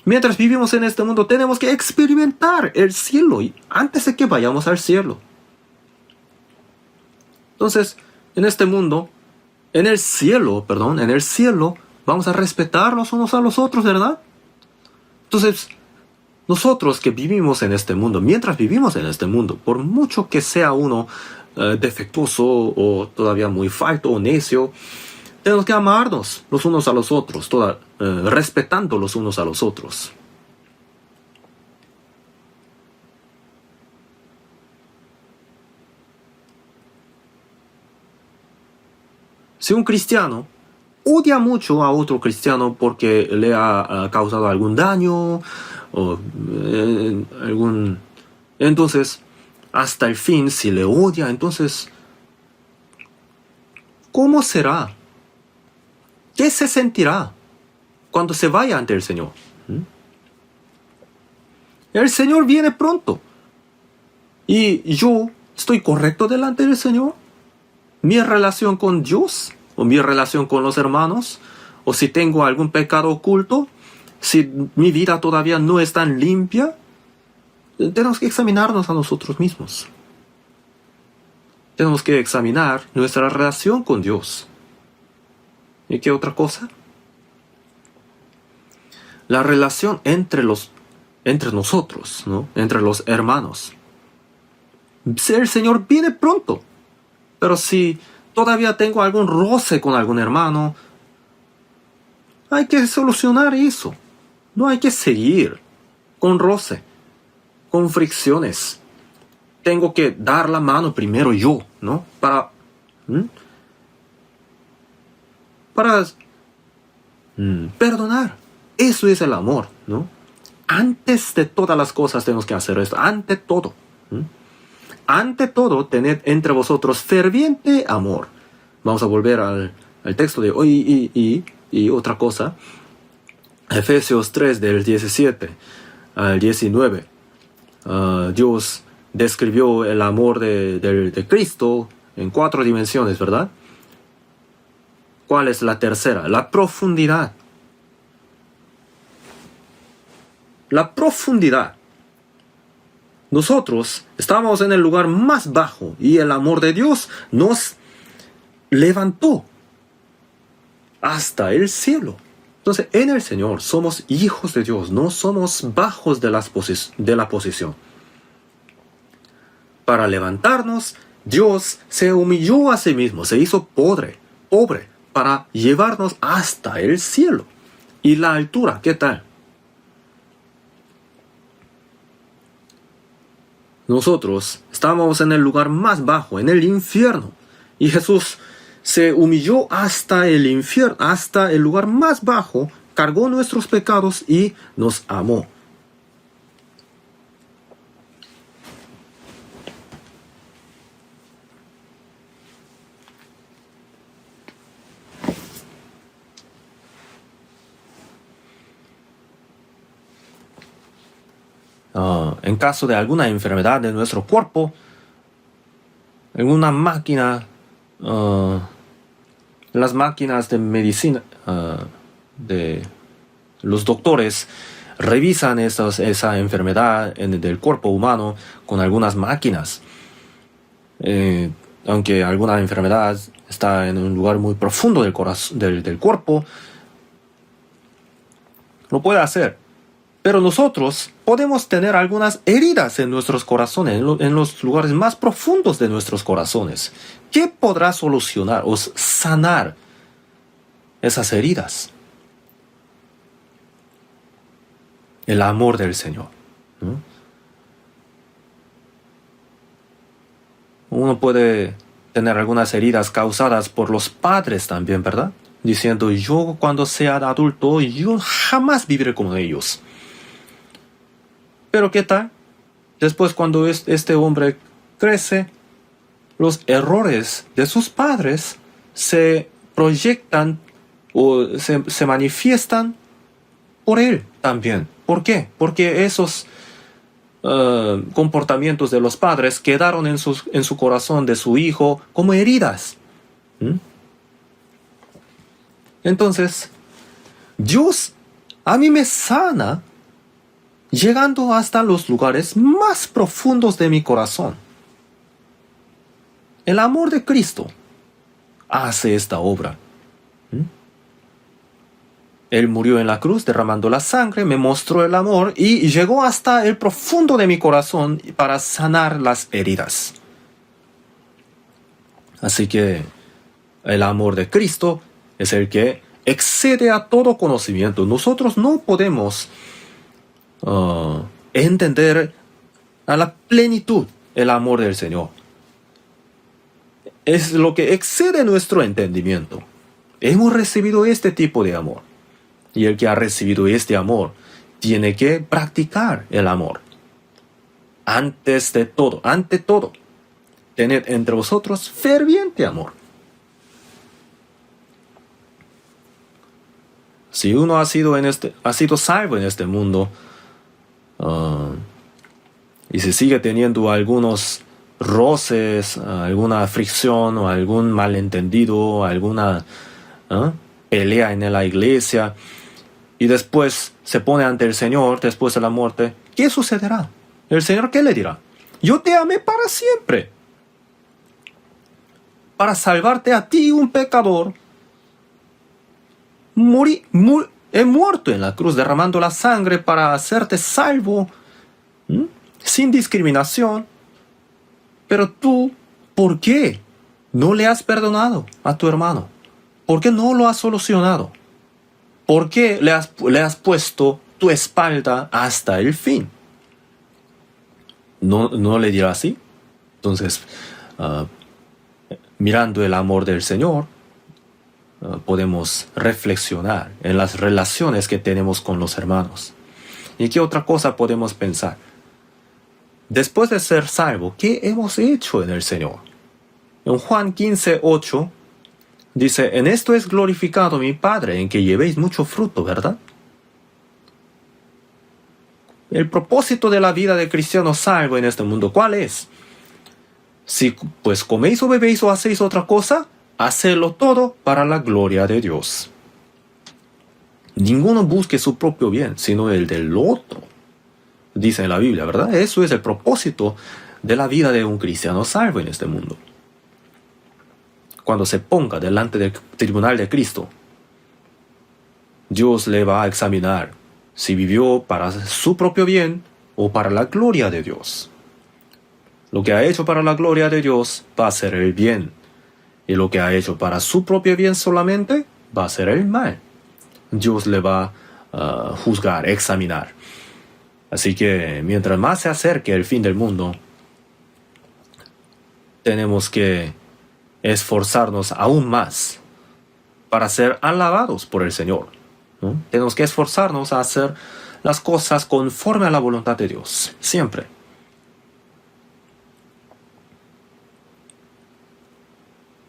Mientras vivimos en este mundo, tenemos que experimentar el cielo antes de que vayamos al cielo. Entonces, en este mundo, en el cielo, vamos a respetar los unos a los otros, ¿verdad? Entonces, nosotros que vivimos en este mundo, mientras vivimos en este mundo, por mucho que sea uno defectuoso o todavía muy falto o necio, tenemos que amarnos los unos a los otros, respetando los unos a los otros. Si un cristiano odia mucho a otro cristiano porque le ha causado algún daño o entonces, hasta el fin, si le odia, entonces, ¿cómo será? ¿Qué se sentirá cuando se vaya ante el Señor? El Señor viene pronto. ¿Y yo estoy correcto delante del Señor? ¿Mi relación con Dios? ¿O mi relación con los hermanos? ¿O si tengo algún pecado oculto? ¿Si mi vida todavía no es tan limpia? Tenemos que examinarnos a nosotros mismos. Tenemos que examinar nuestra relación con Dios. ¿Y qué otra cosa? La relación entre nosotros, ¿no? Entre los hermanos. El Señor viene pronto. Pero si todavía tengo algún roce con algún hermano, hay que solucionar eso. No hay que seguir con roce, con fricciones. Tengo que dar la mano primero yo, ¿no? Para perdonar. Eso es el amor, ¿no? Antes de todas las cosas tenemos que hacer esto. Ante todo. Ante todo, tened entre vosotros ferviente amor. Vamos a volver al texto de hoy y otra cosa. Efesios 3 del 17 al 19. Dios describió el amor de Cristo en 4 dimensiones, ¿verdad? ¿Cuál es la tercera? La profundidad. La profundidad. Nosotros estábamos en el lugar más bajo y el amor de Dios nos levantó hasta el cielo. Entonces, en el Señor somos hijos de Dios, no somos bajos de la posición. Para levantarnos, Dios se humilló a sí mismo, se hizo pobre, para llevarnos hasta el cielo. ¿Y la altura, qué tal? Nosotros estábamos en el lugar más bajo, en el infierno. Y Jesús se humilló hasta el infierno, hasta el lugar más bajo, cargó nuestros pecados y nos amó. En caso de alguna enfermedad de nuestro cuerpo, alguna máquina, las máquinas de medicina, de los doctores revisan esa enfermedad del cuerpo humano con algunas máquinas. Aunque alguna enfermedad está en un lugar muy profundo del cuerpo, lo puede hacer. Pero nosotros podemos tener algunas heridas en nuestros corazones, en los lugares más profundos de nuestros corazones. ¿Qué podrá solucionar o sanar esas heridas? El amor del Señor, ¿no? Uno puede tener algunas heridas causadas por los padres también, ¿verdad? Diciendo, yo cuando sea adulto, yo jamás viviré como ellos. Pero ¿qué tal? Después cuando este hombre crece, los errores de sus padres se proyectan o se manifiestan por él también. ¿Por qué? Porque esos comportamientos de los padres quedaron en su corazón de su hijo como heridas. Entonces, Dios a mí me sana llegando hasta los lugares más profundos de mi corazón. El amor de Cristo hace esta obra. Él murió en la cruz derramando la sangre, me mostró el amor y llegó hasta el profundo de mi corazón para sanar las heridas. Así que el amor de Cristo es el que excede a todo conocimiento. Nosotros no podemos entender a la plenitud el amor del Señor. es lo que excede nuestro entendimiento. Hemos recibido este tipo de amor. Y el que ha recibido este amor tiene que practicar el amor. Ante todo, tened entre vosotros ferviente amor. Si uno ha sido salvo en este mundo, y se sigue teniendo algunos roces, alguna fricción o algún malentendido, alguna pelea en la iglesia, y después se pone ante el Señor después de la muerte, ¿qué sucederá? ¿El Señor qué le dirá? Yo te amé para siempre, para salvarte a ti, un pecador. He muerto en la cruz derramando la sangre para hacerte salvo, sin discriminación. Pero tú, ¿por qué no le has perdonado a tu hermano? ¿Por qué no lo has solucionado? ¿Por qué le has puesto tu espalda hasta el fin? ¿No le dirá así? Entonces, mirando el amor del Señor, podemos reflexionar en las relaciones que tenemos con los hermanos. ¿Y qué otra cosa podemos pensar? Después de ser salvo, ¿qué hemos hecho en el Señor? En Juan 15:8 dice, en esto es glorificado mi Padre, en que llevéis mucho fruto, ¿verdad? El propósito de la vida de cristiano salvo en este mundo, ¿cuál es? Si pues coméis o bebéis o hacéis otra cosa, hacedlo todo para la gloria de Dios. Ninguno busque su propio bien, sino el del otro. Dice en la Biblia, ¿verdad? Eso es el propósito de la vida de un cristiano salvo en este mundo. Cuando se ponga delante del tribunal de Cristo, Dios le va a examinar si vivió para su propio bien o para la gloria de Dios. Lo que ha hecho para la gloria de Dios va a ser el bien, y lo que ha hecho para su propio bien solamente va a ser el mal. Dios le va a juzgar, examinar. Así que mientras más se acerque el fin del mundo, tenemos que esforzarnos aún más para ser alabados por el Señor, ¿no? Tenemos que esforzarnos a hacer las cosas conforme a la voluntad de Dios, siempre.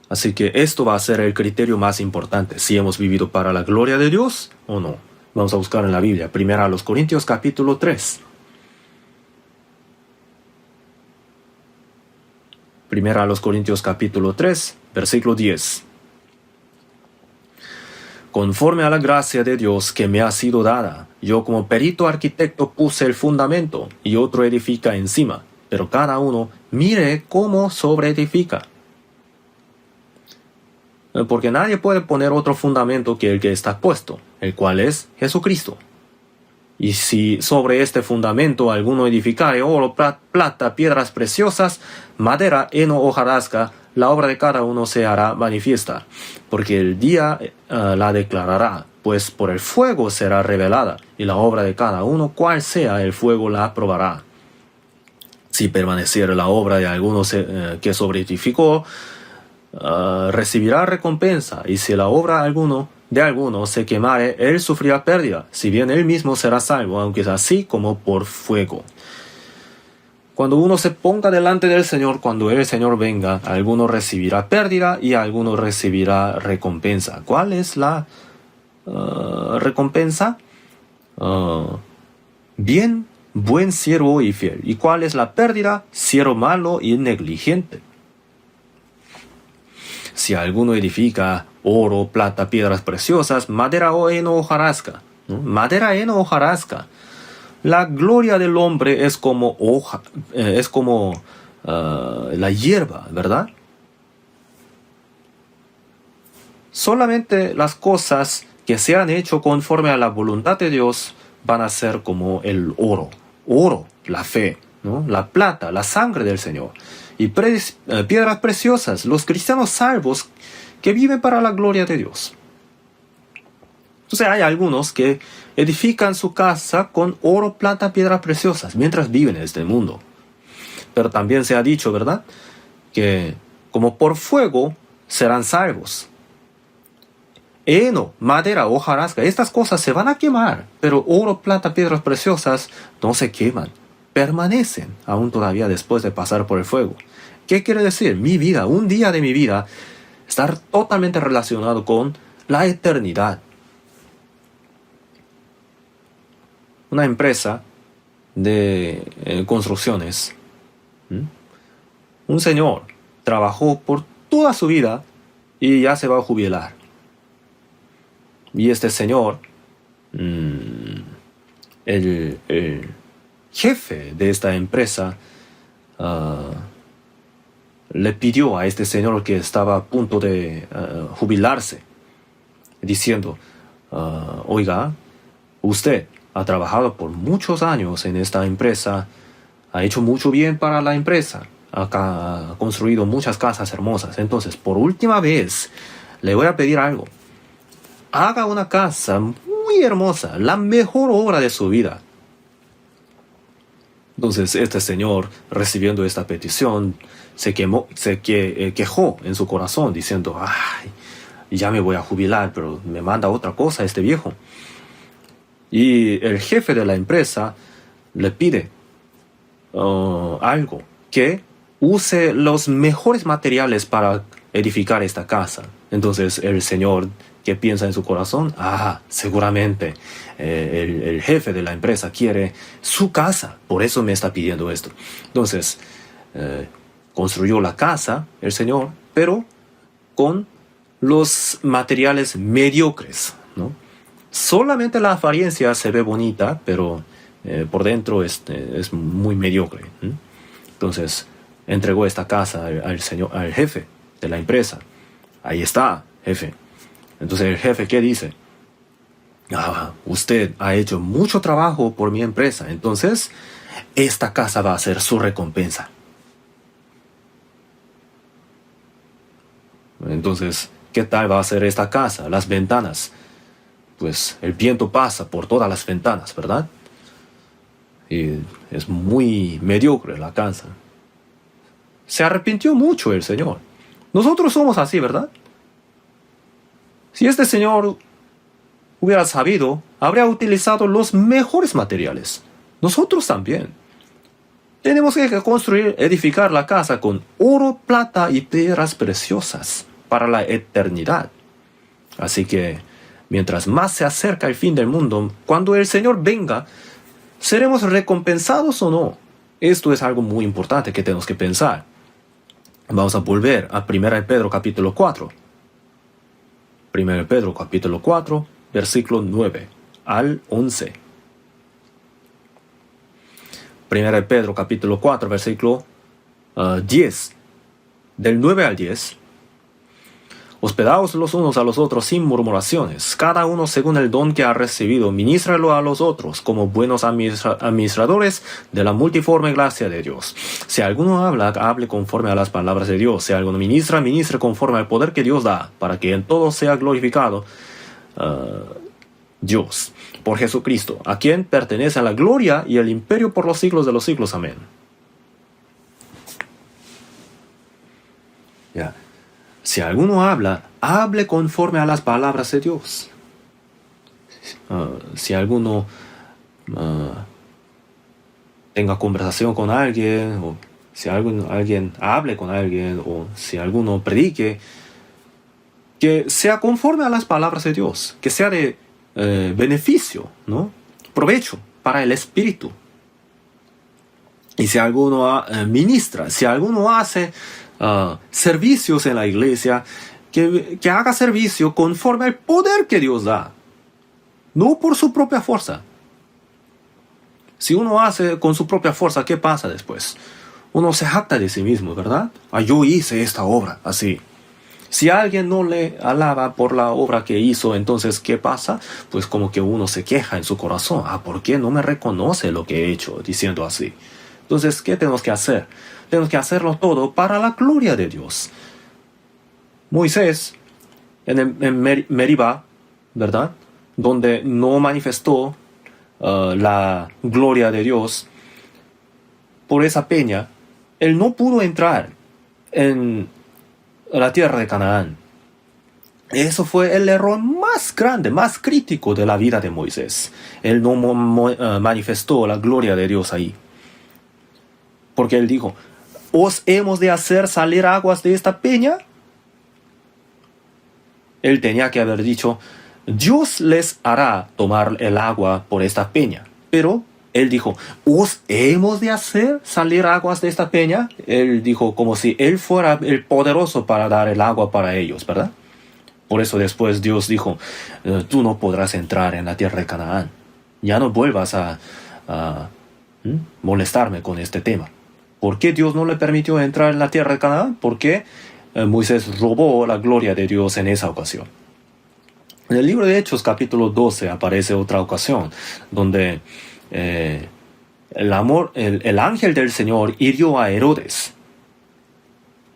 Así que esto va a ser el criterio más importante, si hemos vivido para la gloria de Dios o no. Vamos a buscar en la Biblia, 1 Corintios capítulo 3. 1 Corintios capítulo 3, versículo 10. Conforme a la gracia de Dios que me ha sido dada, yo como perito arquitecto puse el fundamento y otro edifica encima, pero cada uno mire cómo sobreedifica. Porque nadie puede poner otro fundamento que el que está puesto, el cual es Jesucristo. Y si sobre este fundamento alguno edificare oro, plata, piedras preciosas, madera, heno, hojarasca, la obra de cada uno se hará manifiesta, porque el día la declarará, pues por el fuego será revelada, y la obra de cada uno, cual sea el fuego, la probará. Si permaneciere la obra de alguno que sobreedificó, recibirá recompensa, y si la obra de alguno se quemare, él sufrirá pérdida, si bien él mismo será salvo, aunque es así como por fuego. Cuando uno se ponga delante del Señor, cuando el Señor venga, alguno recibirá pérdida y alguno recibirá recompensa. ¿Cuál es la recompensa? Bien, buen siervo y fiel. ¿Y cuál es la pérdida? Siervo malo y negligente. Si alguno edifica oro, plata, piedras preciosas, madera, heno, hojarasca, ¿no? Madera, heno, hojarasca. La gloria del hombre es como la hierba, ¿verdad? Solamente las cosas que se han hecho conforme a la voluntad de Dios van a ser como el oro. Oro, la fe, ¿no? La plata, la sangre del Señor. Y piedras preciosas, los cristianos salvos que viven para la gloria de Dios. Entonces hay algunos que edifican su casa con oro, plata, piedras preciosas mientras viven en este mundo. Pero también se ha dicho, ¿verdad?, que como por fuego serán salvos. Heno, madera, hojarasca, estas cosas se van a quemar, pero oro, plata, piedras preciosas no se queman, permanecen aún todavía después de pasar por el fuego. ¿Qué quiere decir? Mi vida, un día de mi vida, estar totalmente relacionado con la eternidad. Una empresa de construcciones. Un señor trabajó por toda su vida y ya se va a jubilar. Y este señor, el jefe de esta empresa, le pidió a este señor que estaba a punto de jubilarse, diciendo, oiga, usted ha trabajado por muchos años en esta empresa, ha hecho mucho bien para la empresa, ha construido muchas casas hermosas. Entonces, por última vez, le voy a pedir algo. Haga una casa muy hermosa, la mejor obra de su vida. Entonces, este señor, recibiendo esta petición, se quejó en su corazón, diciendo, ay, ya me voy a jubilar, pero me manda otra cosa este viejo. Y el jefe de la empresa le pide algo, que use los mejores materiales para edificar esta casa. Entonces el señor, que piensa en su corazón, seguramente el jefe de la empresa quiere su casa, por eso me está pidiendo esto. Entonces construyó la casa el señor, pero con los materiales mediocres, ¿no? Solamente la apariencia se ve bonita, pero por dentro es muy mediocre. Entonces entregó esta casa al jefe de la empresa. Ahí está, jefe. Entonces el jefe, ¿qué dice? Usted ha hecho mucho trabajo por mi empresa, entonces esta casa va a ser su recompensa. Entonces, ¿qué tal va a ser esta casa? Las ventanas. Pues el viento pasa por todas las ventanas, ¿verdad? Y es muy mediocre la casa. Se arrepintió mucho el señor. Nosotros somos así, ¿verdad? Si este señor hubiera sabido, habría utilizado los mejores materiales. Nosotros también. Tenemos que edificar la casa con oro, plata y piedras preciosas para la eternidad. Así que, mientras más se acerca el fin del mundo, cuando el Señor venga, ¿seremos recompensados o no? Esto es algo muy importante que tenemos que pensar. Vamos a volver a 1 Pedro capítulo 4. 1 Pedro capítulo 4, versículo 9 al 11. 1 Pedro capítulo 4, versículo 10. Del 9 al 10. Hospedaos los unos a los otros sin murmuraciones, cada uno según el don que ha recibido, ministralo a los otros como buenos administradores de la multiforme gracia de Dios. Si alguno habla, hable conforme a las palabras de Dios. Si alguno ministra, ministre conforme al poder que Dios da, para que en todo sea glorificado Dios, por Jesucristo, a quien pertenece la gloria y el imperio por los siglos de los siglos. Amén. Ya. Si alguno habla, hable conforme a las palabras de Dios. Si alguno tenga conversación con alguien, o si alguien hable con alguien, o si alguno predique, que sea conforme a las palabras de Dios, que sea de beneficio, ¿no? Provecho para el espíritu. Y si alguno ministra, si alguno hace servicios en la iglesia, que haga servicio conforme al poder que Dios da, no por su propia fuerza. Si uno hace con su propia fuerza, ¿qué pasa después? Uno se jacta de sí mismo, ¿verdad? Yo hice esta obra así. Si alguien no le alaba por la obra que hizo, entonces ¿qué pasa? Pues como que uno se queja en su corazón. ¿Por qué no me reconoce lo que he hecho? Diciendo así. Entonces, ¿qué tenemos que hacer? Tenemos que hacerlo todo para la gloria de Dios. Moisés, en Meribá, ¿verdad? Donde no manifestó la gloria de Dios, por esa peña, él no pudo entrar en la tierra de Canaán. Eso fue el error más grande, más crítico de la vida de Moisés. Él no manifestó la gloria de Dios ahí. Porque él dijo, ¿os hemos de hacer salir aguas de esta peña? Él tenía que haber dicho, Dios les hará tomar el agua por esta peña. Pero él dijo, ¿os hemos de hacer salir aguas de esta peña? Él dijo como si él fuera el poderoso para dar el agua para ellos, ¿verdad? Por eso después Dios dijo, tú no podrás entrar en la tierra de Canaán. Ya no vuelvas a molestarme con este tema. ¿Por qué Dios no le permitió entrar en la tierra de Canaán? Porque Moisés robó la gloria de Dios en esa ocasión. En el libro de Hechos, capítulo 12, aparece otra ocasión, donde el ángel del Señor hirió a Herodes,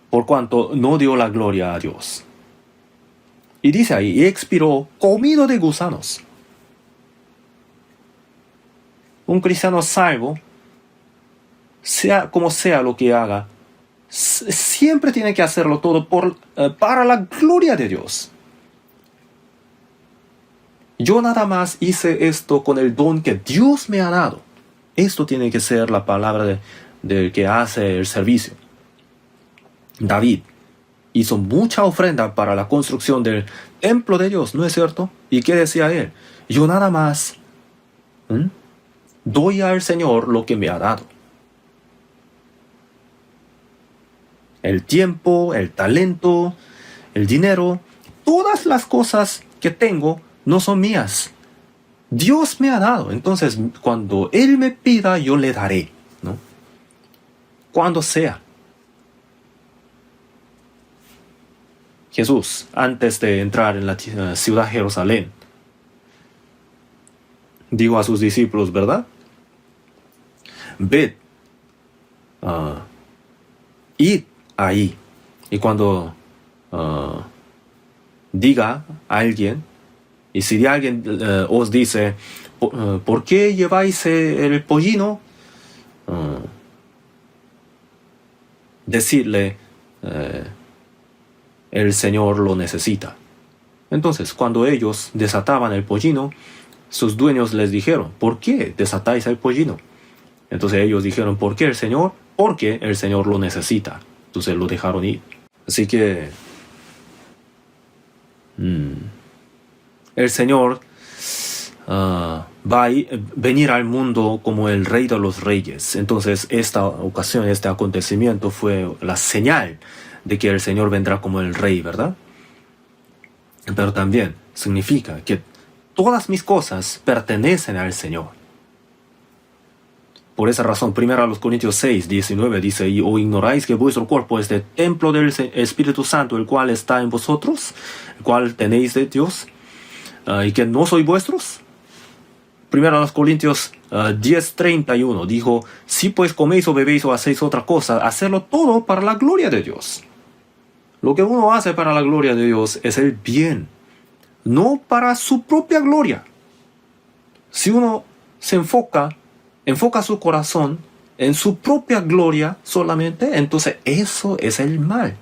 por cuanto no dio la gloria a Dios. Y dice ahí, y expiró comido de gusanos. Un cristiano salvo, sea como sea lo que haga, siempre tiene que hacerlo todo para la gloria de Dios. Yo nada más hice esto con el don que Dios me ha dado. Esto tiene que ser la palabra del que hace el servicio. David hizo mucha ofrenda para la construcción del templo de Dios, ¿no es cierto? ¿Y qué decía él? Yo nada más doy al Señor lo que me ha dado. El tiempo, el talento, el dinero, todas las cosas que tengo no son mías. Dios me ha dado. Entonces, cuando Él me pida, yo le daré, ¿no? Cuando sea. Jesús, antes de entrar en la ciudad de Jerusalén, dijo a sus discípulos, ¿verdad? Ved, id ahí. Y cuando diga a alguien, y si alguien os dice, ¿por qué lleváis el pollino? Decidle, el Señor lo necesita. Entonces, cuando ellos desataban el pollino, sus dueños les dijeron, ¿por qué desatáis el pollino? Entonces ellos dijeron, ¿por qué el Señor? Porque el Señor lo necesita. Entonces lo dejaron ir. Así que el Señor va a venir al mundo como el Rey de los Reyes. Entonces esta ocasión, este acontecimiento fue la señal de que el Señor vendrá como el Rey, ¿verdad? Pero también significa que todas mis cosas pertenecen al Señor. Por esa razón, 1 Corintios 6, 19 dice, ¿y o ignoráis que vuestro cuerpo es el templo del Espíritu Santo, el cual está en vosotros, el cual tenéis de Dios, y que no sois vuestros? 1 Corintios 10, 31 dijo, si pues coméis o bebéis o hacéis otra cosa, hacedlo todo para la gloria de Dios. Lo que uno hace para la gloria de Dios es el bien, no para su propia gloria. Si uno se enfoca su corazón en su propia gloria solamente, entonces eso es el mal.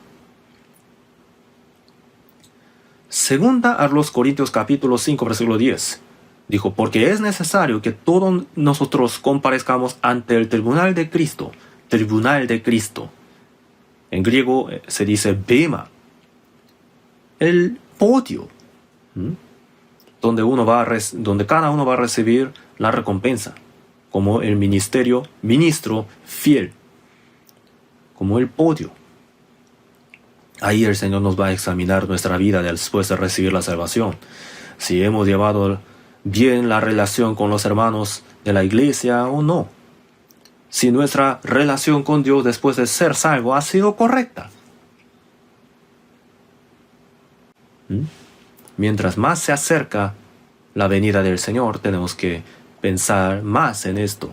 Segunda a los Corintios capítulo 5 versículo 10 dijo, porque es necesario que todos nosotros comparezcamos ante el tribunal de Cristo. Tribunal de Cristo. En griego se dice bema. El podio. Donde cada uno va a recibir la recompensa. Como el ministro fiel. Como el podio. Ahí el Señor nos va a examinar nuestra vida después de recibir la salvación. Si hemos llevado bien la relación con los hermanos de la iglesia o no. Si nuestra relación con Dios después de ser salvo ha sido correcta. Mientras más se acerca la venida del Señor, tenemos que pensar más en esto.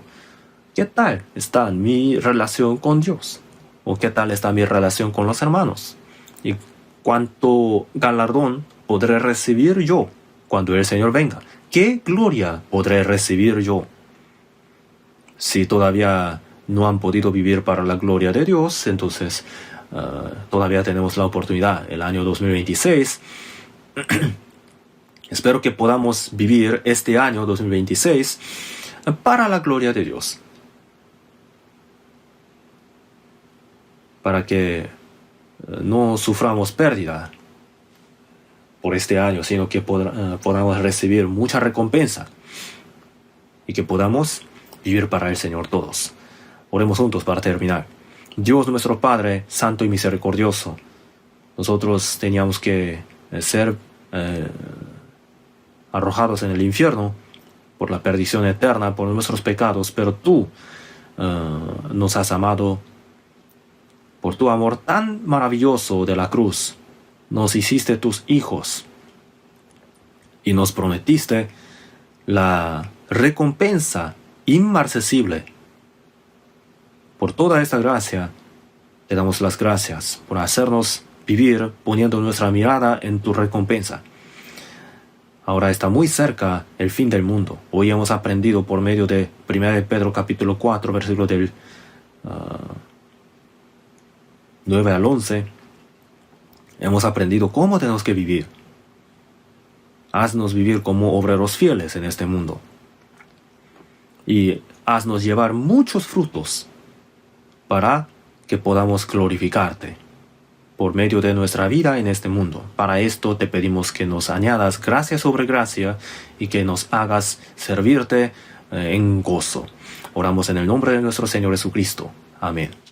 ¿Qué tal está mi relación con Dios? ¿O qué tal está mi relación con los hermanos? ¿Y cuánto galardón podré recibir yo cuando el Señor venga? ¿Qué gloria podré recibir yo? Si todavía no han podido vivir para la gloria de Dios, entonces todavía tenemos la oportunidad, el año 2026. Espero que podamos vivir este año 2026 para la gloria de Dios. Para que no suframos pérdida por este año, sino que podamos recibir mucha recompensa y que podamos vivir para el Señor todos. Oremos juntos para terminar. Dios nuestro Padre, santo y misericordioso, nosotros teníamos que ser arrojados en el infierno por la perdición eterna, por nuestros pecados, pero tú nos has amado por tu amor tan maravilloso de la cruz. Nos hiciste tus hijos y nos prometiste la recompensa inmarcesible. Por toda esta gracia, te damos las gracias por hacernos vivir poniendo nuestra mirada en tu recompensa. Ahora está muy cerca el fin del mundo. Hoy hemos aprendido por medio de 1 Pedro capítulo 4, versículo del 9 al 11. Hemos aprendido cómo tenemos que vivir. Haznos vivir como obreros fieles en este mundo. Y haznos llevar muchos frutos para que podamos glorificarte por medio de nuestra vida en este mundo. Para esto te pedimos que nos añadas gracia sobre gracia y que nos hagas servirte en gozo. Oramos en el nombre de nuestro Señor Jesucristo. Amén.